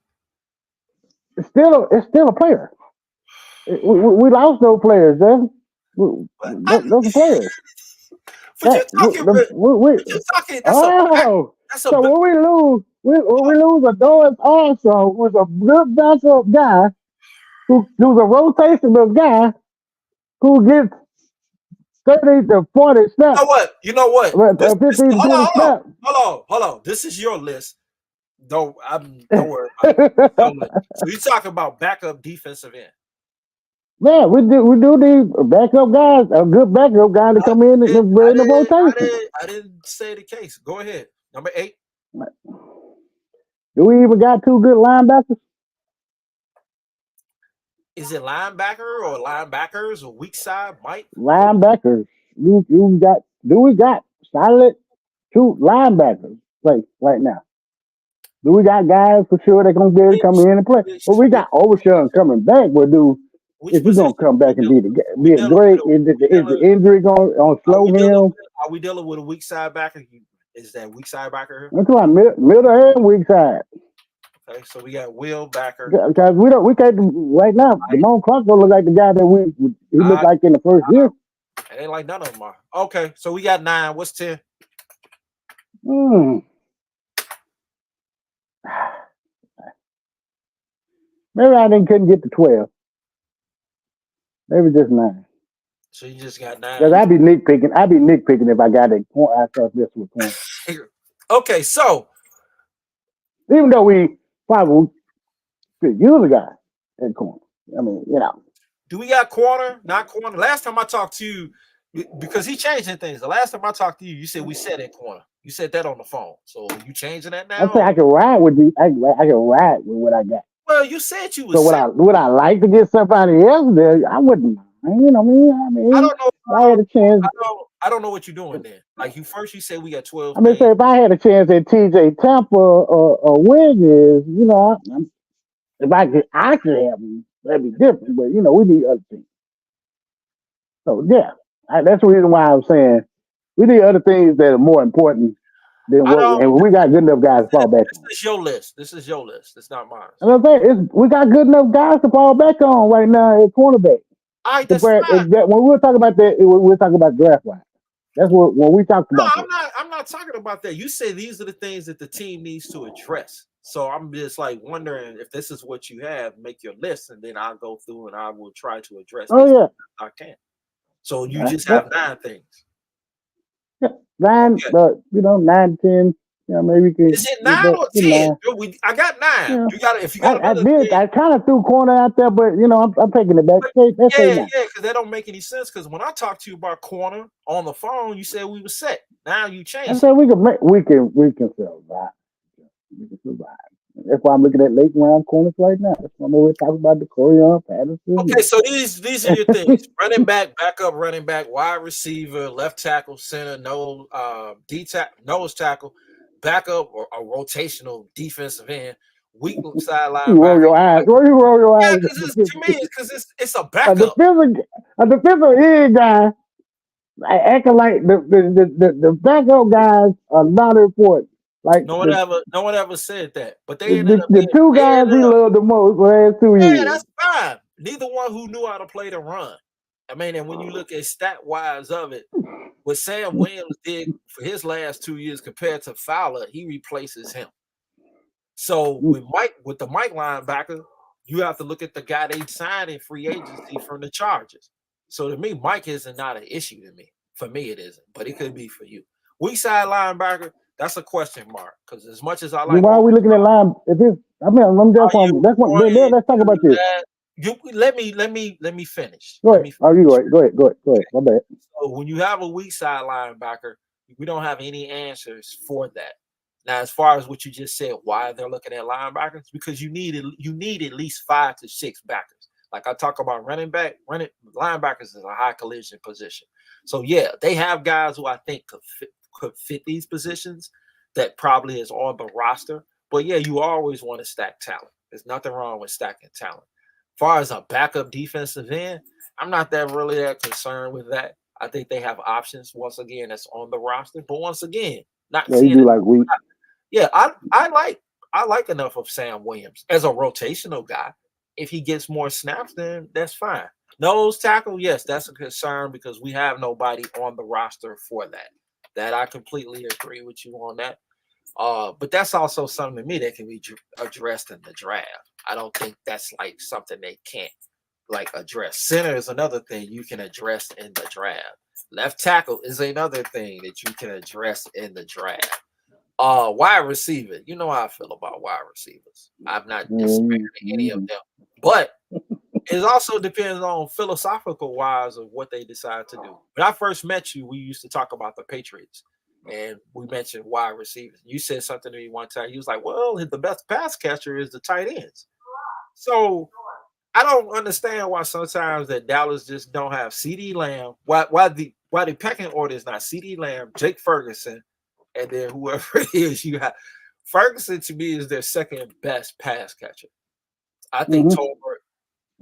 It's still a player. We lost those players. But Those are players. but you're talking. But you're talking. That's a. So when we lose a Doris also was a good backup guy who's a rotational guy who gets 30 to 40 snaps. You know what? 15 to 20 snaps. Hold on. This is your list. Don't worry about it. So you're talking about backup defensive end. Yeah, we do need backup guys, a good backup guy to come in and bring the rotation. I didn't say the case. Go ahead. Number 8. Do we even got 2 good linebackers? Is it linebacker or linebackers or weak side, Mike? Linebackers. Do we got solid 2 linebackers right now? Do we got guys for sure that gonna be able to come in and play? Well, we got Overshawn coming back, but is he gonna come back and be a great? Is the injury gonna slow him? Are we dealing with a weak side backer? Is that weak side backer? I'm talking middle and weak side. Okay, so we got Will backer. Because we can't right now. Damone Clark don't look like the guy that he looked like in the first year. It ain't like none of them are. Okay, so we got 9. What's 10? Maybe I couldn't get to 12. Maybe just 9. So you just got 9. Because I'd be nitpicking if I got a point. I start this with point. Okay, so even though we probably could use a guy at corner. I mean, do we got corner? Not corner. Last time I talked to you, because he changing things. The last time I talked to you, you said we said at corner. You said that on the phone. So you changing that now? I say I can ride with I can ride with what I got. Well, you said you was. So would I like to get somebody else there? I wouldn't. I mean, I don't know. I had a chance. I don't know what you're doing there. Like you said we got 12. I mean, say if I had a chance at TJ Tampa or Wiggins, if I could have them, that'd be different. But we need other things. So yeah, that's the reason why I'm saying we need other things that are more important than what. And we got good enough guys to fall back on. This is your list. It's not mine. And I'm saying we got good enough guys to fall back on right now at cornerback. All right, that's fine. When we're talking about that, we're talking about draft wise. That's what when we talked about. No, I'm not talking about that. You say these are the things that the team needs to address. So I'm just like wondering if this is what you have. Make your list, and then I'll go through and I will try to address. Yeah, I can. So you just have 9 things. Yeah, 9, but 9, 10. Maybe we can. Is it 9 or 10? I got 9. Yeah. You got if you got. I kind of threw corner out there, but I'm taking it back. Yeah, because that don't make any sense. Because when I talked to you about corner on the phone, you said we were set. Now you changed. I said we can survive. We can survive. That's why I'm looking at late round corners right now. That's why we're talking about the Corian Patterson. Okay, so these are your things: running back, backup running back, wide receiver, left tackle, center, nose tackle, backup or a rotational defensive end, weak side line. You roll your eyes. You roll your eyes. Yeah, to me, because it's a backup. A defensive end guy acting like the backup guys are not important. Like no one ever said that. But they the 2 guys he loved the most the last 2 years. Yeah, that's fine. Neither one who knew how to play the run. I mean, and when you look at stat wise of it, what Sam Williams did for his last 2 years compared to Fowler, he replaces him. So with the Mike linebacker, you have to look at the guy they signed in free agency from the Chargers. So to me, Mike is not an issue to me. For me, it isn't, but it could be for you. Weak side linebacker, that's a question mark. Because as much as I like, why are we looking at line? I'm just let's talk about this. Let me finish. Go ahead. Go ahead. My bad. So when you have a weak side linebacker, we don't have any answers for that. Now, as far as what you just said, why they're looking at linebackers, because you need at least 5 to 6 backers. Like I talk about running linebackers is a high collision position. So yeah, they have guys who I think could fit these positions that probably is on the roster. But yeah, you always want to stack talent. There's nothing wrong with stacking talent. As far as a backup defensive end, I'm not that concerned with that. I think they have options once again that's on the roster. But once again, not Yeah, you seeing do it. like weak. Yeah, I like enough of Sam Williams as a rotational guy. If he gets more snaps, then that's fine. Nose tackle, yes, that's a concern because we have nobody on the roster for that. That I completely agree with you on that. But that's also something to me that can be addressed in the draft. I don't think that's like something they can't like address. Center is another thing you can address in the draft. Left tackle is another thing that you can address in the draft. Wide receiver. You know how I feel about wide receivers. I'm not disparaging any of them, but it also depends on philosophical wise of what they decide to do. When I first met you, we used to talk about the Patriots, and we mentioned wide receivers. You said something to me one time. You was like, "Well, the best pass catcher is the tight ends." So I don't understand why sometimes that Dallas just don't have CD Lamb. Why the pecking order is not CD Lamb, Jake Ferguson, and then whoever it is you have. Ferguson to me is their second best pass catcher. I think Tolbert.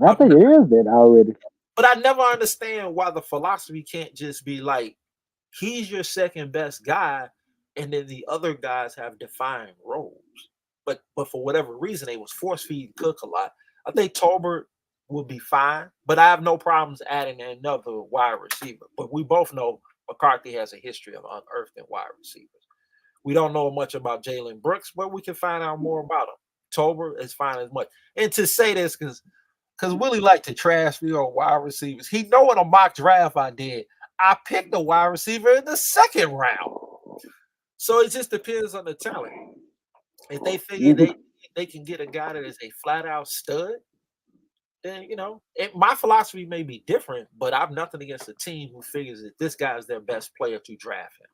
I think it is that already. But I never understand why the philosophy can't just be like he's your second best guy, and then the other guys have defined roles. But for whatever reason, they was force feed Cook a lot. I think Tolbert will be fine, but I have no problems adding another wide receiver. But we both know McCarthy has a history of unearthing wide receivers. We don't know much about Jalen Brooks, but we can find out more about him. Tolbert is fine as much. And to say this, because Willie liked to trash me on wide receivers. He know in a mock draft I did, I picked a wide receiver in the second round. So it just depends on the talent. If they figure they can get a guy that is a flat out stud, then my philosophy may be different, but I've nothing against a team who figures that this guy is their best player to draft him.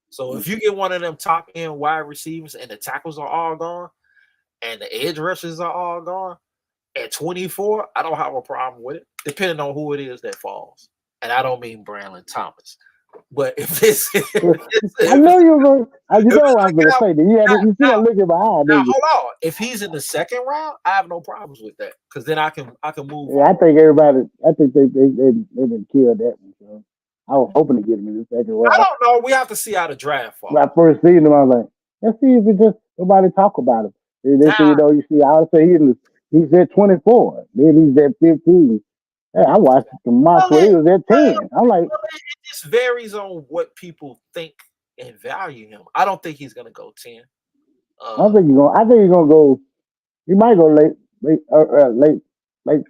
So if you get one of them top end wide receivers and the tackles are all gone and the edge rushers are all gone at 24, I don't have a problem with it, depending on who it is that falls. And I don't mean Brandon Thomas. But if it's, I know you're going. You know I was going to say that. You see that looking behind. Now hold on. If he's in the second round, I have no problems with that because then I can move. Yeah, I think everybody. I think they didn't kill that one. So I was hoping to get him in the second round. I don't know. We have to see how the draft falls. When I first seen him, I was like, let's see if we just nobody talk about him. They say, you see, I would say he's at 24, then he's at 15. Hey, I watched the mock where he was at 10. I'm like, it just varies on what people think and value him. I don't think he's gonna go 10. I think he's gonna go. He might go late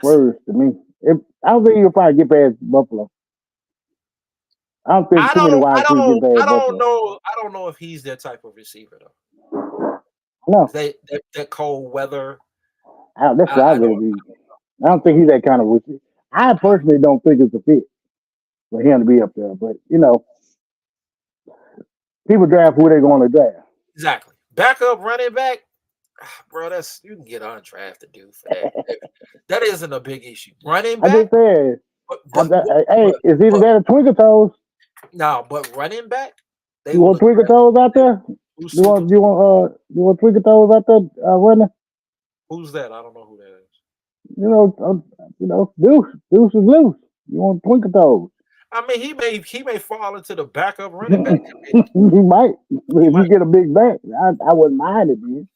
first to me. I don't think he'll probably get past Buffalo. I don't think too many wide receivers get past Buffalo. I don't know if he's that type of receiver though. No, that cold weather. That's what I really be. I don't think he's that kind of receiver. I personally don't think it's a fit for him to be up there. But people draft who they're going to draft. Exactly. Backup running back, bro. You can get undrafted dude for that. That isn't a big issue. Running back. I just said. It's either that or Twinkle Toes. No, but running back. You want Twinkle Toes out there? You want Twinkle Toes out there running? Who's that? I don't know who that is. Deuce is loose. You want Twinkle Toes? I mean, he may fall into the backup running back. He might. If you get a big bank, I wouldn't mind it, man.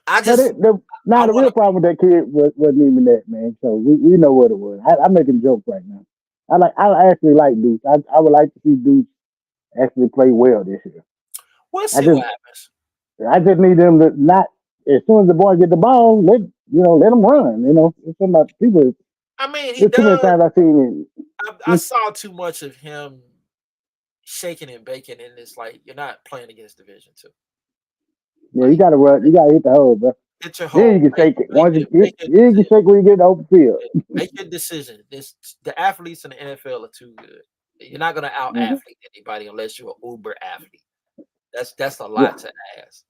The real problem with that kid wasn't even that, man. So we know what it was. I'm making jokes right now. I actually like Deuce. I would like to see Deuce actually play well this year. We'll see what happens. I just need them to not. As soon as the boy get the ball, let him run. It's some people. I mean, he does. Too many times I've seen it. I saw too much of him shaking and baking, and it's like you're not playing against Division II. Yeah, you gotta run. You gotta hit the hole, bro. Hit your hole. Then you can take it. Once you can shake when you get the open field. Make your decision. The athletes in the NFL are too good. You're not gonna out athlete anybody unless you're an uber athlete. That's a lot to ask,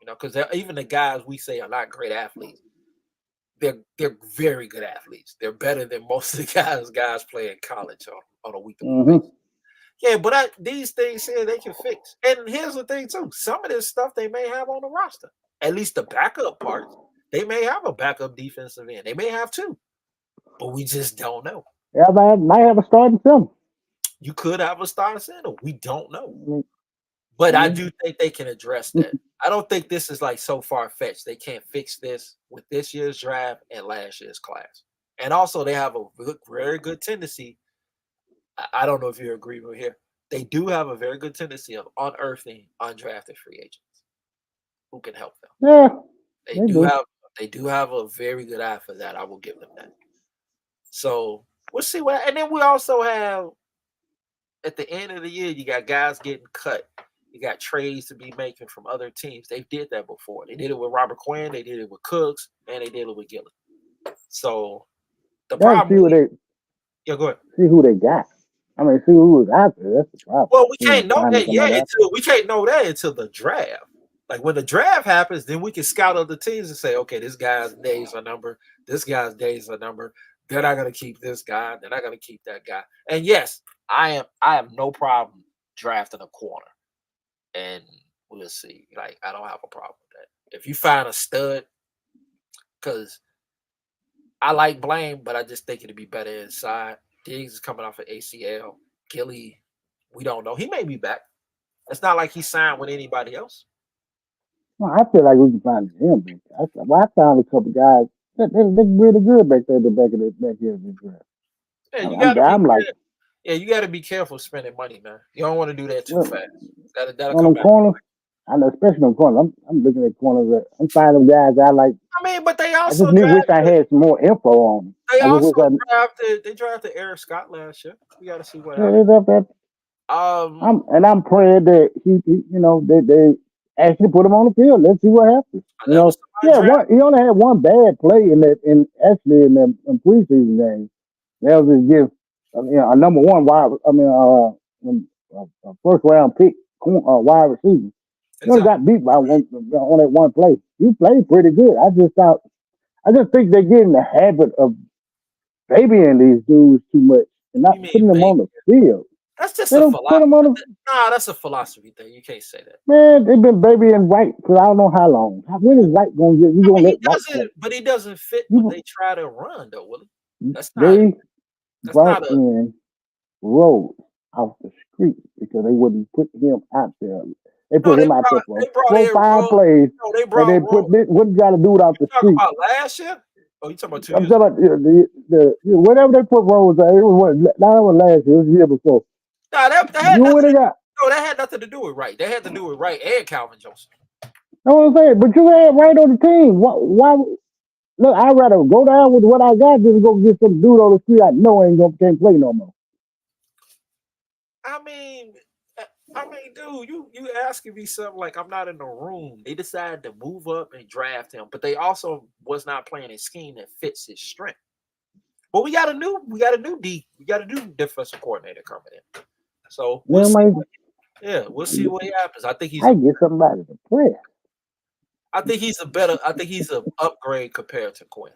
because even the guys we say are not great athletes, they're very good athletes. They're better than most of the guys play in college on a week-to-week basis. Yeah, but these things here they can fix. And here's the thing too: some of this stuff they may have on the roster, at least the backup parts. They may have a backup defensive end. They may have two, but we just don't know. Yeah, man, might have a starting center. You could have a starting center. We don't know. But I do think they can address that. I don't think this is like so far-fetched. They can't fix this with this year's draft and last year's class. And also they have a very good tendency. I don't know if you agree with here. They do have a very good tendency of unearthing undrafted free agents who can help them. Yeah. They do have a very good eye for that. I will give them that. So we'll see what, and then we also have at the end of the year, you got guys getting cut. You got trades to be making from other teams. They did that before. They did it with Robert Quinn. They did it with Cooks, and they did it with Gillen. So the problem. Yeah, go ahead. See who they got. I mean, see who was out there. That's the problem. Well, we can't know that yet we can't know that until the draft. Like when the draft happens, then we can scout other teams and say, okay, this guy's days are numbered. This guy's days are numbered. They're not going to keep this guy. They're not going to keep that guy. And yes, I have no problem drafting a corner. And we'll see. Like, I don't have a problem with that. If you find a stud, because I like Blaine, but I just think it'd be better inside. Diggs is coming off of ACL. Gilly, we don't know. He may be back. It's not like he signed with anybody else. Well, I feel like we can find him. I found a couple guys that they're really good back there at the back of the draft. Yeah, you got to be careful spending money, man. You don't want to do that too fast. That'll on come the corners, I know, especially on corners. I'm looking at corners. I'm finding guys I like. I mean, but they also. I just wish I had some more info on them. They also drafted Eric Scott last year. We got to see what happens. I'm praying that they actually put him on the field. Let's see what happens. He only had one bad play in the preseason game. That was just a number one first round pick wide receiver. He only got beat by on that one play. He played pretty good. I just think they're getting the habit of babying these dudes too much and not putting them on the field. That's just a philosophy. That's a philosophy thing. You can't say that. Man, they've been babying Wright for I don't know how long. When is Wright going to get? You gonna let Wright play? But he doesn't fit what they try to run, though, Willie. They brought in Rhodes off the street because they wouldn't put him out there. They put him out there for 4-5 plays. And they put what you got to do it off the street. About last year? Oh, you talking about 2 years? I'm talking about whatever they put Rhodes at. It was last year. It was the year before. Nah, that had nothing to do with Wright. That had to do with Wright and Calvin Johnson. That's what I'm saying. But you had Wright on the team. Why? Look, I'd rather go down with what I got than go get some dude on the street I know can't play no more. I mean, dude, you asking me something like I'm not in the room. They decided to move up and draft him, but they also was not playing a scheme that fits his strength. But we got a new defensive coordinator coming in. So we'll see what happens. I think I get somebody to play. I think he's an upgrade compared to Quinn.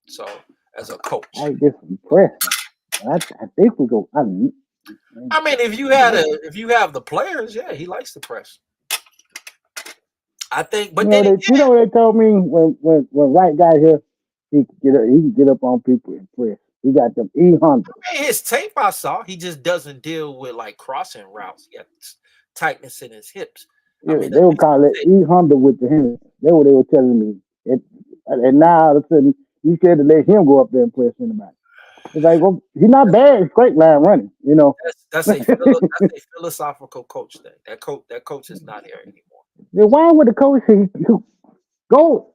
So as a coach, I get some press. I think we go. I mean, if you have the players, yeah, he likes the press. I think, but they told me when Wright got here, he can get up on people and press. He got them E100. I mean, his tape I saw, he just doesn't deal with like crossing routes. He got tightness in his hips. Yeah, they would call it E100 with the hands. That's what they were telling me. And now all of a sudden, you scared to let him go up there and press anybody. It's like, well, he's not bad. Straight line running, That's a philosophical coach thing. That coach is not here anymore. Then why would the coach go?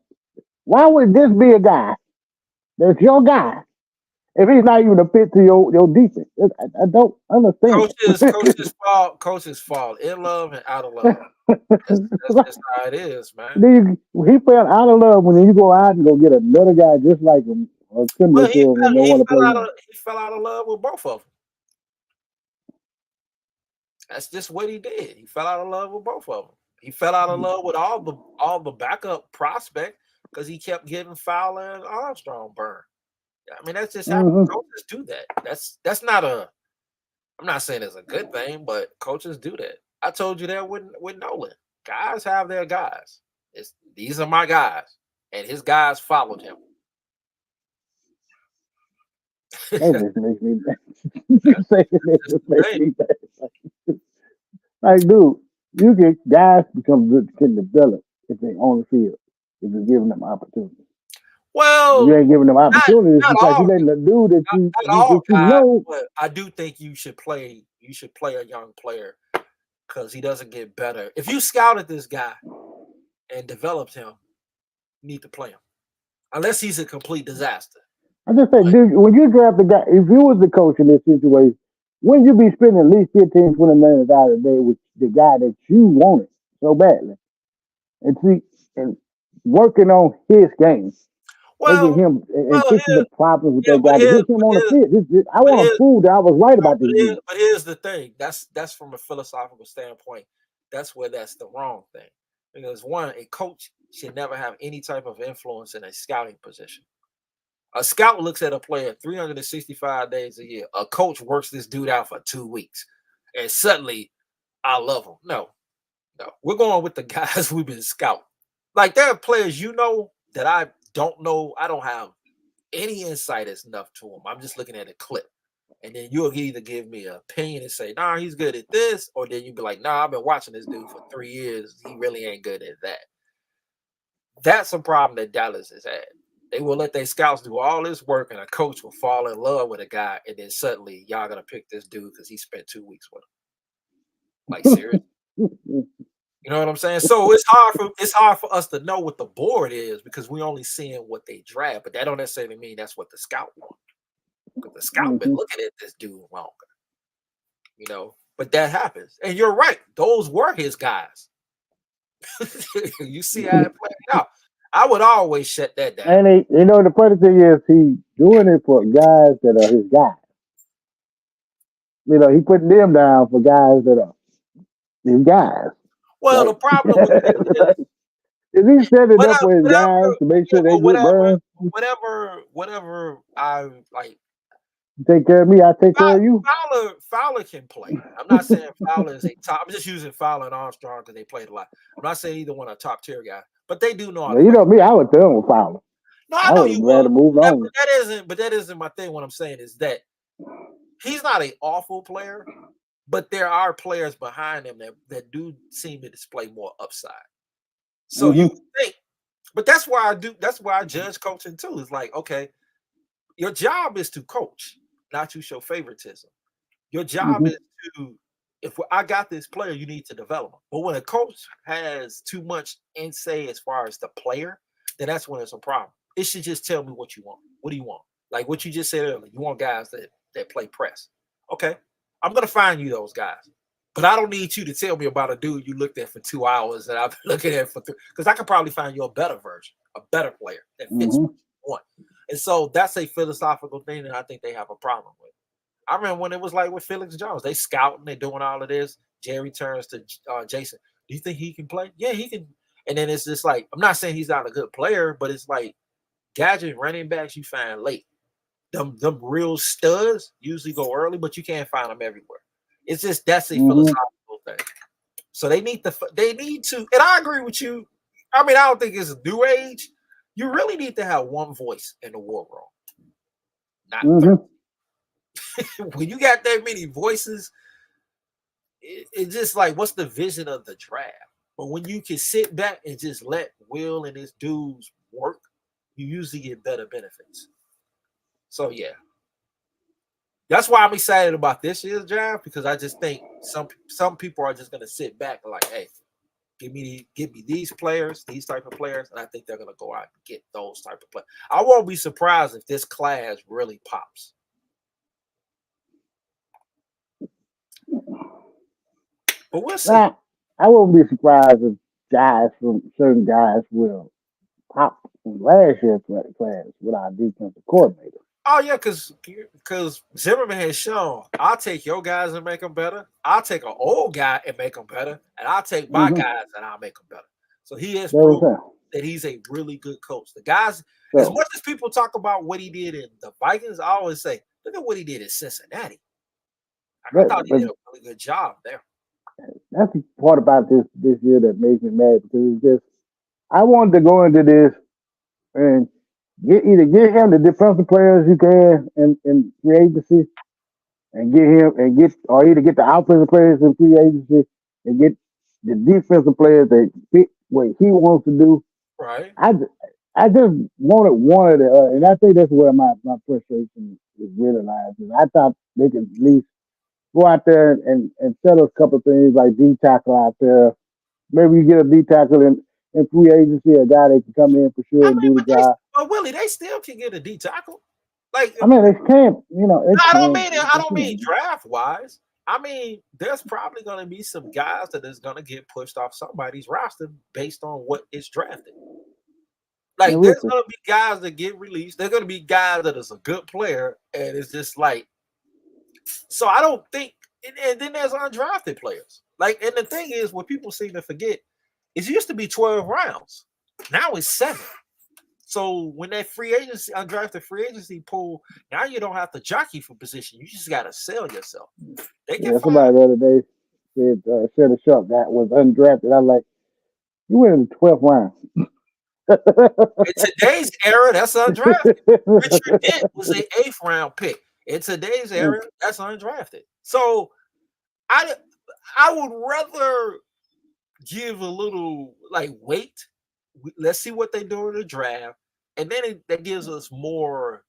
Why would this be a guy that's your guy if he's not even a fit to your defense? I don't understand. Coaches fall in love and out of love. That's just how it is, man. He fell out of love when you go out and go get another guy just like him. Or similar to him. He fell out of love with both of them. That's just what he did. He fell out of love with both of them. He fell out of love with all the backup prospect because he kept getting Fowler and Armstrong burned. I mean, that's just how coaches do that. That's not a. I'm not saying it's a good thing, but coaches do that. I told you that with Nolan. Guys have their guys. These are my guys, and his guys followed him. That just makes me mad. You saying that just makes me mad. Like, dude, you get guys become good can develop if they on the field, if you're giving them opportunities. Well, if you ain't giving them opportunities not because all, you letting the dude that not all you guys, know. but I do think you should play a young player because he doesn't get better. If you scouted this guy and developed him, you need to play him. Unless he's a complete disaster. I just say, dude, when you draft the guy, if you was the coach in this situation, wouldn't you be spending at least 15, 20 minutes out of the day with the guy that you wanted so badly? And working on his game. Well, Making him and fixing the problems with yeah, that guy to get him on the field. I want to prove that I was right about this dude. But here's the thing. That's from a philosophical standpoint. That's where that's the wrong thing. Because one, a coach should never have any type of influence in a scouting position. A scout looks at a player 365 days a year. A coach works this dude out for 2 weeks, and suddenly I love him. No, we're going with the guys we've been scouting. Like there are players that I don't know. I don't have any insight enough to him. I'm just looking at a clip. And then you'll either give me an opinion and say, nah, he's good at this, or then you'll be like, nah, I've been watching this dude for 3 years. He really ain't good at that. That's a problem that Dallas has had. They will let their scouts do all this work, and a coach will fall in love with a guy, and then suddenly y'all gonna pick this dude because he spent 2 weeks with him. Like seriously. You know what I'm saying? So it's hard for us to know what the board is because we only seeing what they draft, but that don't necessarily mean that's what the scout wants. Because the scout been looking at this dude longer. But that happens. And you're right, those were his guys. You see how it played out. I would always shut that down. And the funny thing is he doing it for guys that are his guys. He putting them down for guys that are his guys. Well, the problem with it is he setting up for his guys to make sure they get burned? Whatever I like. Take care of me, I take care of you. Fowler can play. I'm not saying Fowler is a top. I'm just using Fowler and Armstrong because they played a lot. I'm not saying either one a top tier guy, but they do know how to play. Me, I would tell him with Fowler. No, I know you would. Move on. That isn't my thing. What I'm saying is that he's not an awful player, but there are players behind him that do seem to display more upside. So you think, but that's why I judge coaching too. It's like, okay, your job is to coach, not to show favoritism. Your job is to, if I got this player, you need to develop him. But when a coach has too much in say as far as the player, then that's when it's a problem. It should just tell me what you want. What do you want? Like what you just said earlier, you want guys that play press. Okay, I'm going to find you those guys. But I don't need you to tell me about a dude you looked at for 2 hours and I've been looking at for 3, because I could probably find you a better version, a better player that fits what you want. And so that's a philosophical thing that I think they have a problem with. I remember when it was like with Felix Jones, they scouting, they doing all of this. Jerry turns to Jason. Do you think he can play? Yeah, he can. And then it's just like, I'm not saying he's not a good player, but it's like gadget running backs you find late. Them real studs usually go early, but you can't find them everywhere. It's just that's a philosophical thing. So they need to, and I agree with you. I mean, I don't think it's a new age. You really need to have one voice in the war room. Not when you got that many voices, it's just like, what's the vision of the draft? But when you can sit back and just let Will and his dudes work, you usually get better benefits. So yeah. That's why I'm excited about this year's draft, because I just think some people are just gonna sit back and like, hey, give me these players, these type of players, and I think they're gonna go out and get those type of players. I won't be surprised if this class really pops. But we'll see. I won't be surprised if certain guys will pop from last year's class with our defensive coordinator. Oh yeah, because because Zimmerman has shown I'll take your guys and make them better. I'll take an old guy and make them better, and I'll take my Mm-hmm. guys and I'll make them better. So he has That was proved him. that he's a really good coach. The guys, as So much as people talk about what he did in the Vikings, I always say, look at what he did in Cincinnati. I thought he but did a really good job there. that's the part about this year that makes me mad because it's just I wanted to go into this and get him the defensive players you can in free agency and get him and get or either get the offensive players in free agency and get the defensive players that fit what he wants to do. Right. I just wanted one of the and I think that's where my frustration is really lies. I thought they could at least go out there and settle a couple of things like D tackle out there. Maybe you get a D tackle in free agency, a guy that can come in for sure I and mean, do the job. but Willie, they still can get a D tackle. Like, I mean, it can't, it I don't can't. mean I don't mean draft wise. I mean, there's probably going to be some guys that is going to get pushed off somebody's roster based on what is drafted. Like, there's going to be guys that get released. There's going to be guys that is a good player, and it's just like. So I don't think, and then there's undrafted players. Like, and the thing is, what people seem to forget, it used to be 12 rounds. Now it's 7. So when that free agency, undrafted free agency pool, now you don't have to jockey for position. You just got to sell yourself. They can somebody the other day said a shark that was undrafted. I was like, you went in the 12th round. In today's era, that's undrafted. Richard Dent was an 8th round pick. In today's era, that's undrafted. So I would rather give a little like wait. Let's see what they do in the draft, and then that gives us more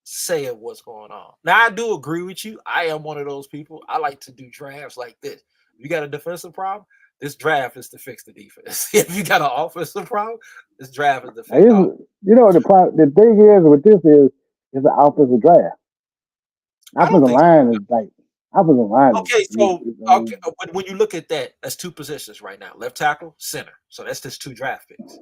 say of what's going on. Now, I do agree with you. I am one of those people. I like to do drafts like this. You got a defensive problem? This draft is to fix the defense. If you got an offensive problem, this draft is to fix the the thing is with this is it's an offensive draft. Offensive line is like offensive line. Okay, when you look at that, that's 2 positions right now: left tackle, center. So that's just 2 draft picks.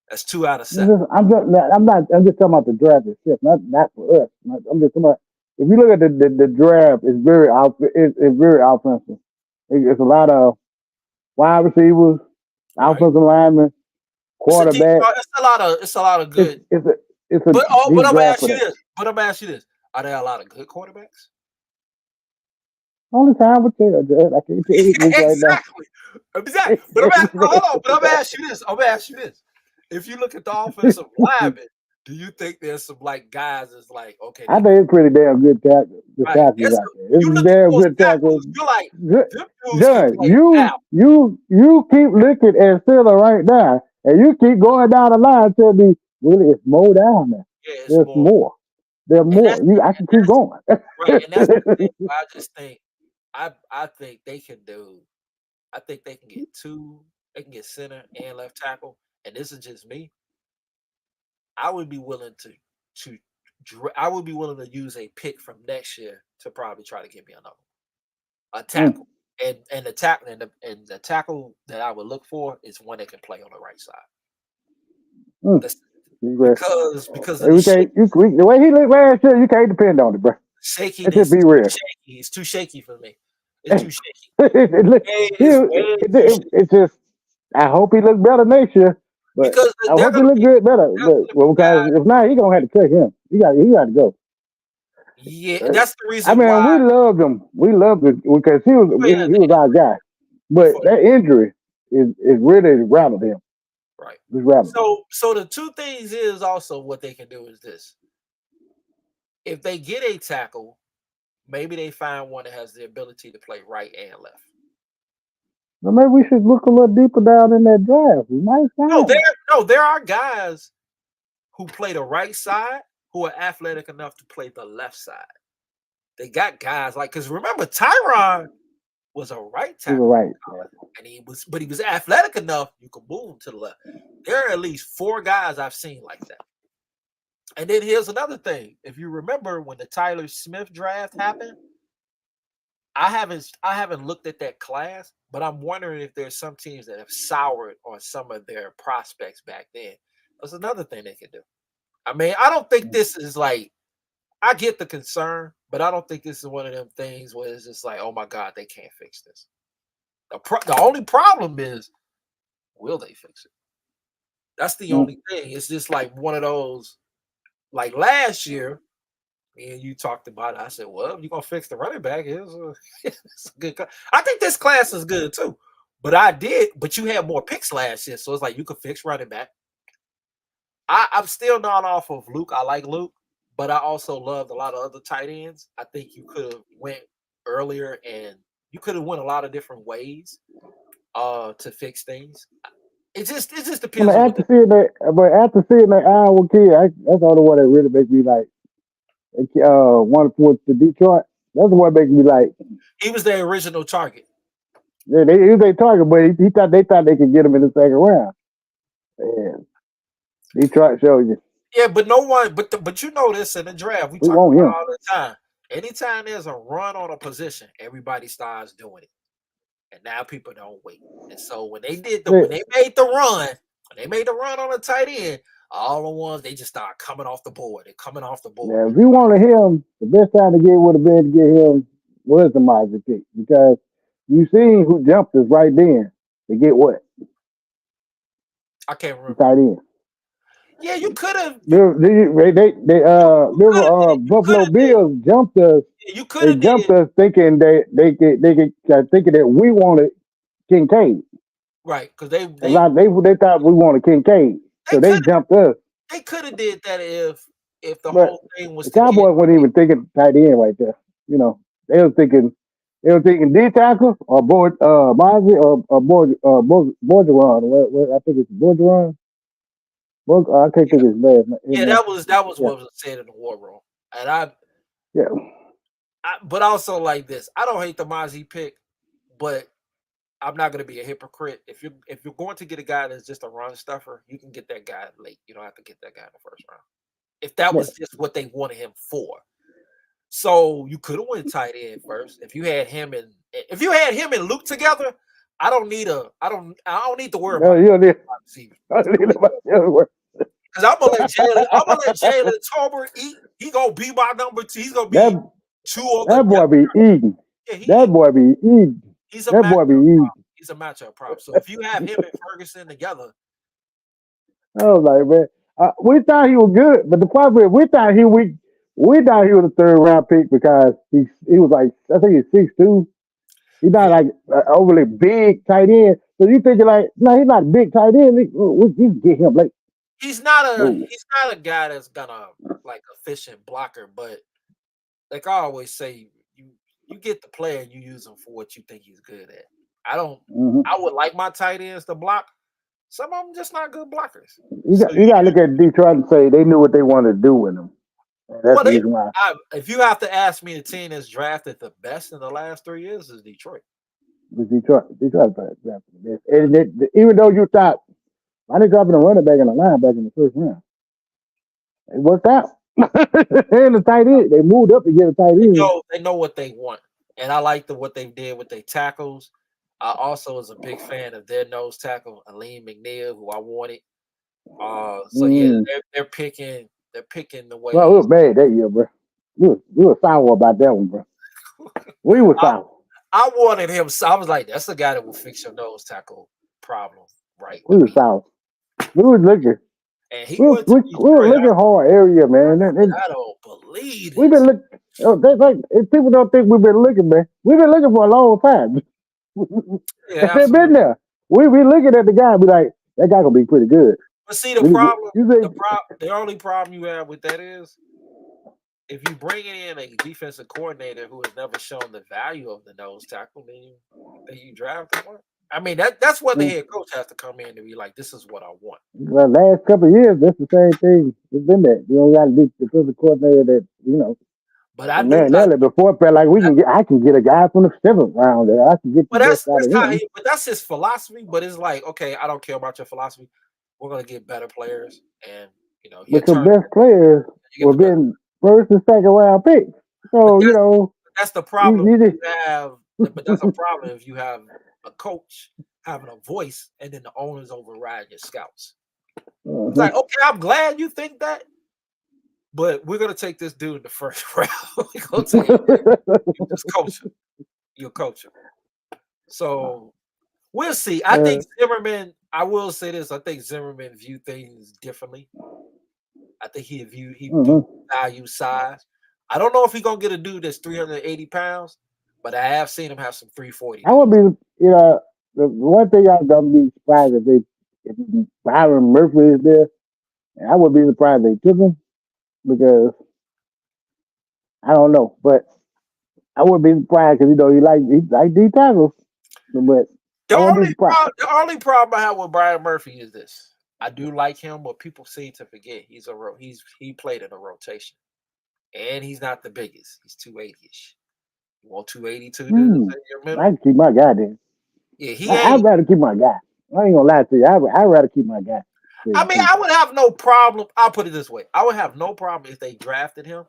That's 2 out of 7. I'm just talking about the draft itself, not for us. I'm just talking about if you look at the draft, it's very offensive. It's a lot of wide receivers, offensive linemen, quarterback. It's a lot of good. But I'm gonna ask you this: are there a lot of good quarterbacks? Only time will tell, Judge. I can't tell you exactly. But I'm gonna ask you this: if you look at the offensive linemen, do you think there's some like guys that's like okay? I think it's pretty damn good tackle. The tackles out there. It's damn good tackles. You're like, Judge, you keep looking at Steeler right now, and you keep going down the line to me. Really, it's more down there. Yeah, there's more. There's more. I can keep going. Right, and that's the thing. I just think I think they can do. I think they can get 2. They can get center and left tackle. And this is just me. I would be willing to use a pick from next year to probably try to get me a tackle. And the tackle that I would look for is one that can play on the right side. Because the way he looked last year, you can't depend on it, bro. Shaky. Just be real. It's too shaky for me. It's too shaky. It's just. I hope he looks better next year. But because I hope he looks good better. Because if not, he's gonna have to cut him. He got to go. Yeah, that's the reason. I mean, we loved him. We loved him because he was our guy. But that injury is really rattled him. Right. So the 2 things is also what they can do is this. If they get a tackle, maybe they find one that has the ability to play right and left. Well, maybe we should look a little deeper down in that draft. There are guys who play the right side who are athletic enough to play the left side. They got guys like because remember Tyron was a right tackle, and he was athletic enough you could move him to the left. There are at least 4 guys I've seen like that. And then here's another thing: if you remember when the Tyler Smith draft happened, I haven't looked at that class, but I'm wondering if there's some teams that have soured on some of their prospects back then. That's another thing they can do. I mean, I don't think this is like I get the concern, but I don't think this is one of them things where it's just like, oh my God, they can't fix this. The only problem is, will they fix it? That's the only thing. It's just like one of those, like last year, me and you talked about it. I said, well, if you're going to fix the running back, it's a good class. I think this class is good too. But you had more picks last year. So it's like you could fix running back. I'm still not off of Luke. I like Luke, but I also loved a lot of other tight ends. I think you could have went earlier and you could have went a lot of different ways to fix things. It just depends on what after seeing that Iowa kid, that's the only one that really makes me like one for the Detroit. That's the one that makes me like. He was their original target. Yeah, he was their target, but he thought they could get him in the second round. And Detroit showed you. Yeah, but no one, but you know this in the draft, we talk about it all the time. Anytime there's a run on a position, everybody starts doing it, and now people don't wait. And so when they made the run on a tight end, all the ones they just start coming off the board. They're coming off the board. Yeah, if you wanted him, the best time to get would have been to get him was the Mozzie pick because you seen who jumped us right then to get what? I can't remember. Tight end. Yeah, you could have. Buffalo Bills jumped us. Yeah, you could have jumped us thinking they thinking that we wanted Kincaid. Right, because they thought we wanted Kincaid, so they jumped us. They could have did that if the whole thing was. The Cowboys weren't even thinking tight end right there. You know, they were thinking D tackle or Mozzie or Borgeron. I think it's Borgeron. I can't think his name. Yeah, that was what was said in the war room, and but also like this, I don't hate the Mozzie pick, but I'm not going to be a hypocrite. If you're going to get a guy that's just a run stuffer, you can get that guy late. You don't have to get that guy in the first round. If that was just what they wanted him for, so you could have went tight end first. If you had him and Luke together, I don't need to worry about it. Because I'm gonna let Jalen Tolbert eat. He gonna be my number 2. He's gonna be that boy be eating. That boy be eating. He's a matchup prop. So if you have him and Ferguson together, I was like, man, we thought he was good, but the problem is we thought he was a third round pick because he was like, I think he's 6'2". He's not like overly big tight end. So you thinking like, no, he's not a big tight end. We can get him late. He's not a guy that's gonna like efficient blocker, but like I always say, you get the player and you use him for what you think he's good at. I would like my tight ends to block. Some of them just not good blockers. You got to look at Detroit and say they knew what they wanted to do with him. That's the reason why. If you have to ask me, the team that's drafted the best in the last 3 years is Detroit. Detroit drafted the best. And even though you thought, why they dropping a running back and a linebacker in the first round? It worked out. And the tight end, they moved up to get a tight end. They know what they want, and I like what they did with their tackles. I also was a big fan of their nose tackle, Aleem McNeil, who I wanted. Yeah, they're picking the way. Well, we were bad that year, bro. We were sour about that one, bro. We were sour. I wanted him. So I was like, that's the guy that will fix your nose tackle problem, right? We were sour. We were looking. And we were looking hard area, man. I don't believe it. We've been looking. That's like if people don't think we've been looking, man. We've been looking for a long time. They've been there. We looking at the guy and be like, that guy gonna be pretty good. But see, the only problem you have with that is if you bring in a defensive coordinator who has never shown the value of the nose tackle, then you draft him. I mean, that's what the head coach has to come in and be like, this is what I want. The last couple of years, that's the same thing. It's been that. You got to be the defensive coordinator that, you know. But I knew before it felt like I can get a guy from the 7th round. I can get. But that's his philosophy. But it's like, okay, I don't care about your philosophy. We're gonna get better players, and you know, but the best players were been first and second round picks. So that's the problem. But that's a problem if you have a coach having a voice and then the owners override your scouts. It's like, okay, I'm glad you think that, But we're gonna take this dude in the first round. We're gonna take him. You just coach him. You'll coach him. So we'll see. I think Zimmerman. I will say this. I think Zimmerman view things differently. I think he value size. I don't know if he's gonna get a dude that's 380 pounds, but I have seen him have some 340. I would be, the one thing I'd be surprised if Byron Murphy is there. And I would be surprised they took him because I don't know, but I would be surprised because he like D tackles, but The I wouldn't be only surprised. the only problem I have with Brian Murphy is this. I do like him, but people seem to forget he played in a rotation, and he's not the biggest. He's 280ish. You want 282 dudes in your I middle? can keep my guy there. Yeah, he I'd ain't. rather keep my guy. I ain't gonna lie to you. I'd rather keep my guy. I mean, I would have no problem. I'll put it this way: I would have no problem if they drafted him,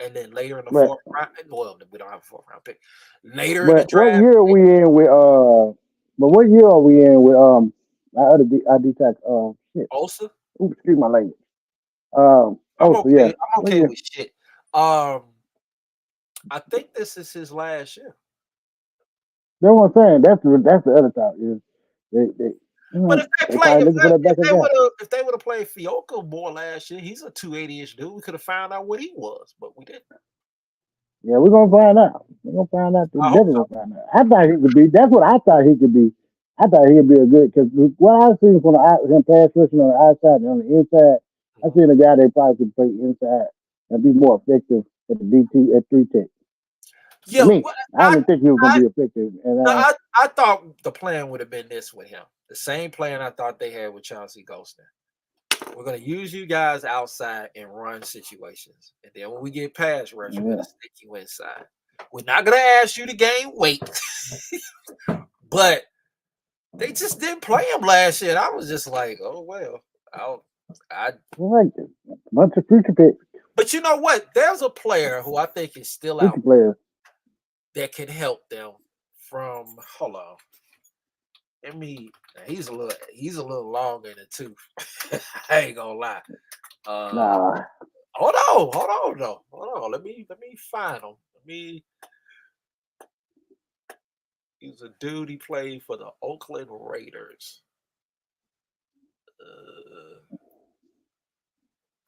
and then later in the But fourth round. Well, we don't have a fourth round pick. Later in the but what draft, year are we in with But what year are we in with our D tack shit? Osa. Ooh, excuse my language. I'm So yeah. okay. I'm okay with shit. I think this is his last year. That's what I'm saying. That's the other top. Is they But if they play, probably looking for that backup guy. if they would have played Fioco more last year, he's a 280ish dude. We could have found out what he was, but we didn't. Yeah, we're gonna find out. We're gonna find out. We're I hope definitely so. gonna find out. I thought he could be. That's what I thought he could be. I thought he'd be a good because what I've seen from him pass rushing on the outside and on the inside, I've seen a guy that probably could play inside and be more effective at the DT at 3 tech. To Yeah, me, I didn't think he was gonna I, be effective. And I thought the plan would have been this with him. The same plan I thought they had with Chauncey Golston. We're gonna use you guys outside in run situations, and then when we get pass rush, we're gonna stick you inside. We're not gonna ask you to gain weight, but they just didn't play him last year. And I was just like, oh well, I like a bunch of future picks, But you know what? There's a player who I think is still future out players. that can help them from. Hold on. Let me. He's a little long in the tooth. I ain't gonna lie. Nah, Hold on, though. Hold on. Let me find him. He's a dude. He played for the Oakland Raiders.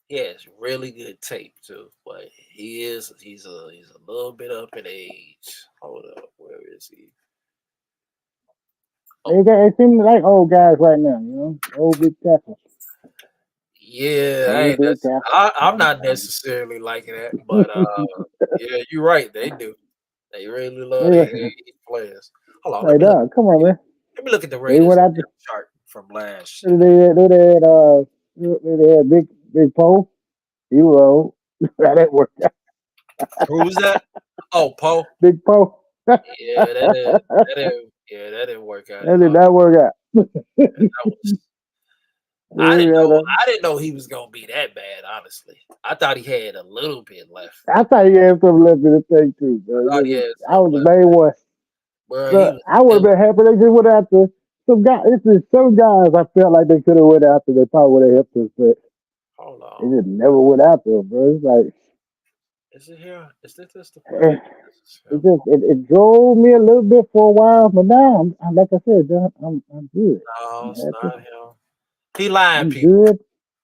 He has really good tape too, but he's a little bit up in age. Hold up, where is he? they seem like old guys right now. Old big tackles. Yeah, Old big tackles. I'm not necessarily liking that, but yeah, you're right. They do. They really love their age players. Hold on, Hey, dog, come on, man. let me look at the They Raiders went out. chart from last They year. had big Poe. He was old. That didn't work out. Who was that? Oh, Poe. Big Poe. Yeah, that didn't work out That at did all. not work out. I didn't know he was gonna be that bad. Honestly, I thought he had a little bit left. I thought he had some left in the thing too. I thought he had I was something the main one. Bro, So I would have been happy they just went after some guys. Some guys I felt like they could have went after. They probably would have helped us, but hold they on. just never went after them, bro. It's like Is it here? Is this the player? it drove me a little bit for a while, but now I'm like I said, I'm good. No, I'm it's happy. not him. He lying, I'm people. good.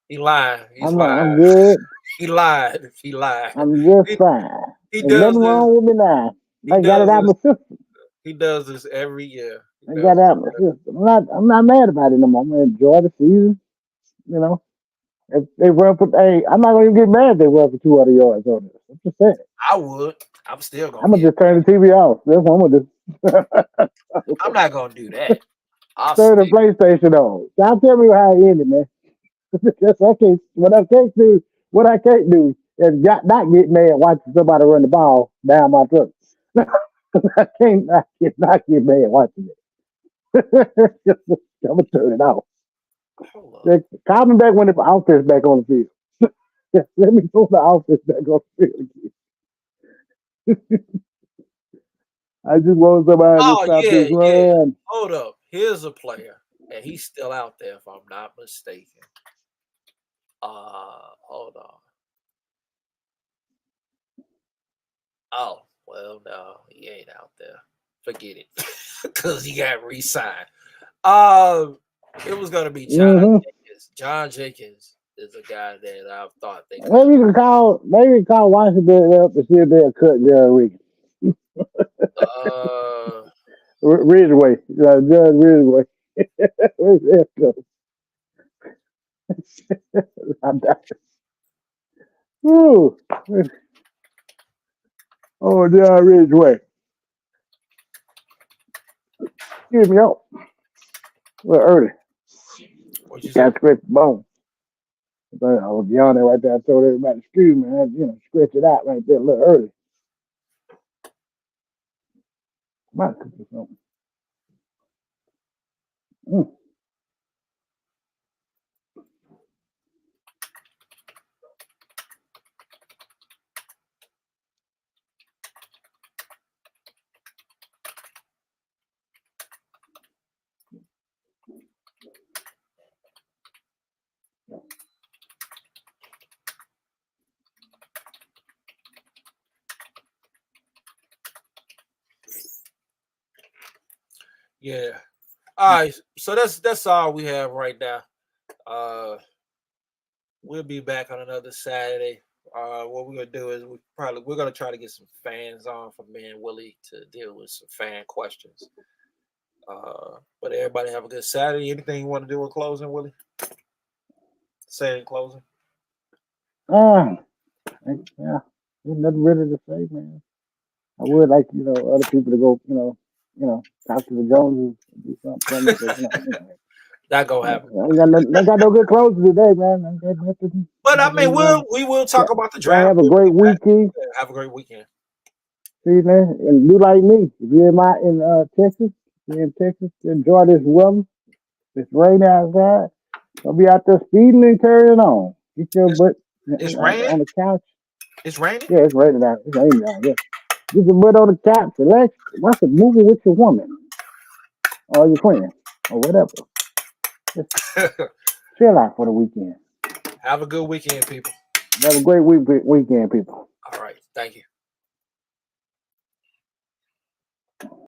He lying. He's I'm lying. good. He lied. He lied. I'm just He, fine. he There's does nothing this. wrong with me now. He I got it does out this. my system. He does this every year. I got it out my system. I'm not mad about it no more. I'm gonna enjoy the season. You know, if they run for, hey, I'm not gonna even get mad if they run for 200 yards on this. I'm just saying. I would. I'm still gonna I'm gonna get. just turn the TV off. That's what I'm gonna do. I'm not gonna do that. I'll Turn the stick. PlayStation on. Now tell me how it ended, man. That's okay. What I can't do is not get mad watching somebody run the ball down my throat. I cannot get mad watching it. I'm gonna turn it off. Hold up. Call me back when the offense back on the field. Let me throw the offense back on the field again. I just want somebody to Oh stop yeah, this yeah. run. Hold up. Here's a player, and he's still out there, if I'm not mistaken. Hold on. Oh, well, no, he ain't out there. Forget it. Because he got re-signed. It was going to be John Mm-hmm. Jenkins. John Jenkins is a guy that I thought they could. Maybe you can call Washington up and see if they'll cut Ridgeway. Uh, Ridgeway. Judge Ridgeway. Let's go. I'm dying. Woo. Oh, Judge Ridgeway. Excuse me. Oh, a little early. what you say? Got to scratch the bone. But I was yawning right there. I told everybody, excuse me. I had, scratch it out right there a little early. Might cook or something. Mm. Yeah. All right. So that's all we have right now. We'll be back on another Saturday. What we're gonna do is we're gonna try to get some fans on for me and Willie to deal with some fan questions. But everybody have a good Saturday. Anything you want to do in closing, Willie? Say in closing. Yeah, there's nothing really to say, man. I would like, other people to go, talk to the Joneses and do something for me, but That gonna happen. I ain't got no good clothes today, man. I ain't got nothing. But I mean, we will talk about the Y'all draft. have a We'll great be back. weekend. Yeah, have a great weekend. See, man, and do like me. If you're in Texas, enjoy this weather. It's rain outside. Don't be out there speeding and carrying on. Get your butt It's on raining. the couch. It's raining. Yeah, it's raining out. It's raining out. Yeah. Get your butt on the couch. Relax. Watch a movie with your woman or your friend or whatever. Just chill out for the weekend. Have a good weekend, people. Have a great weekend, people. All right. Thank you.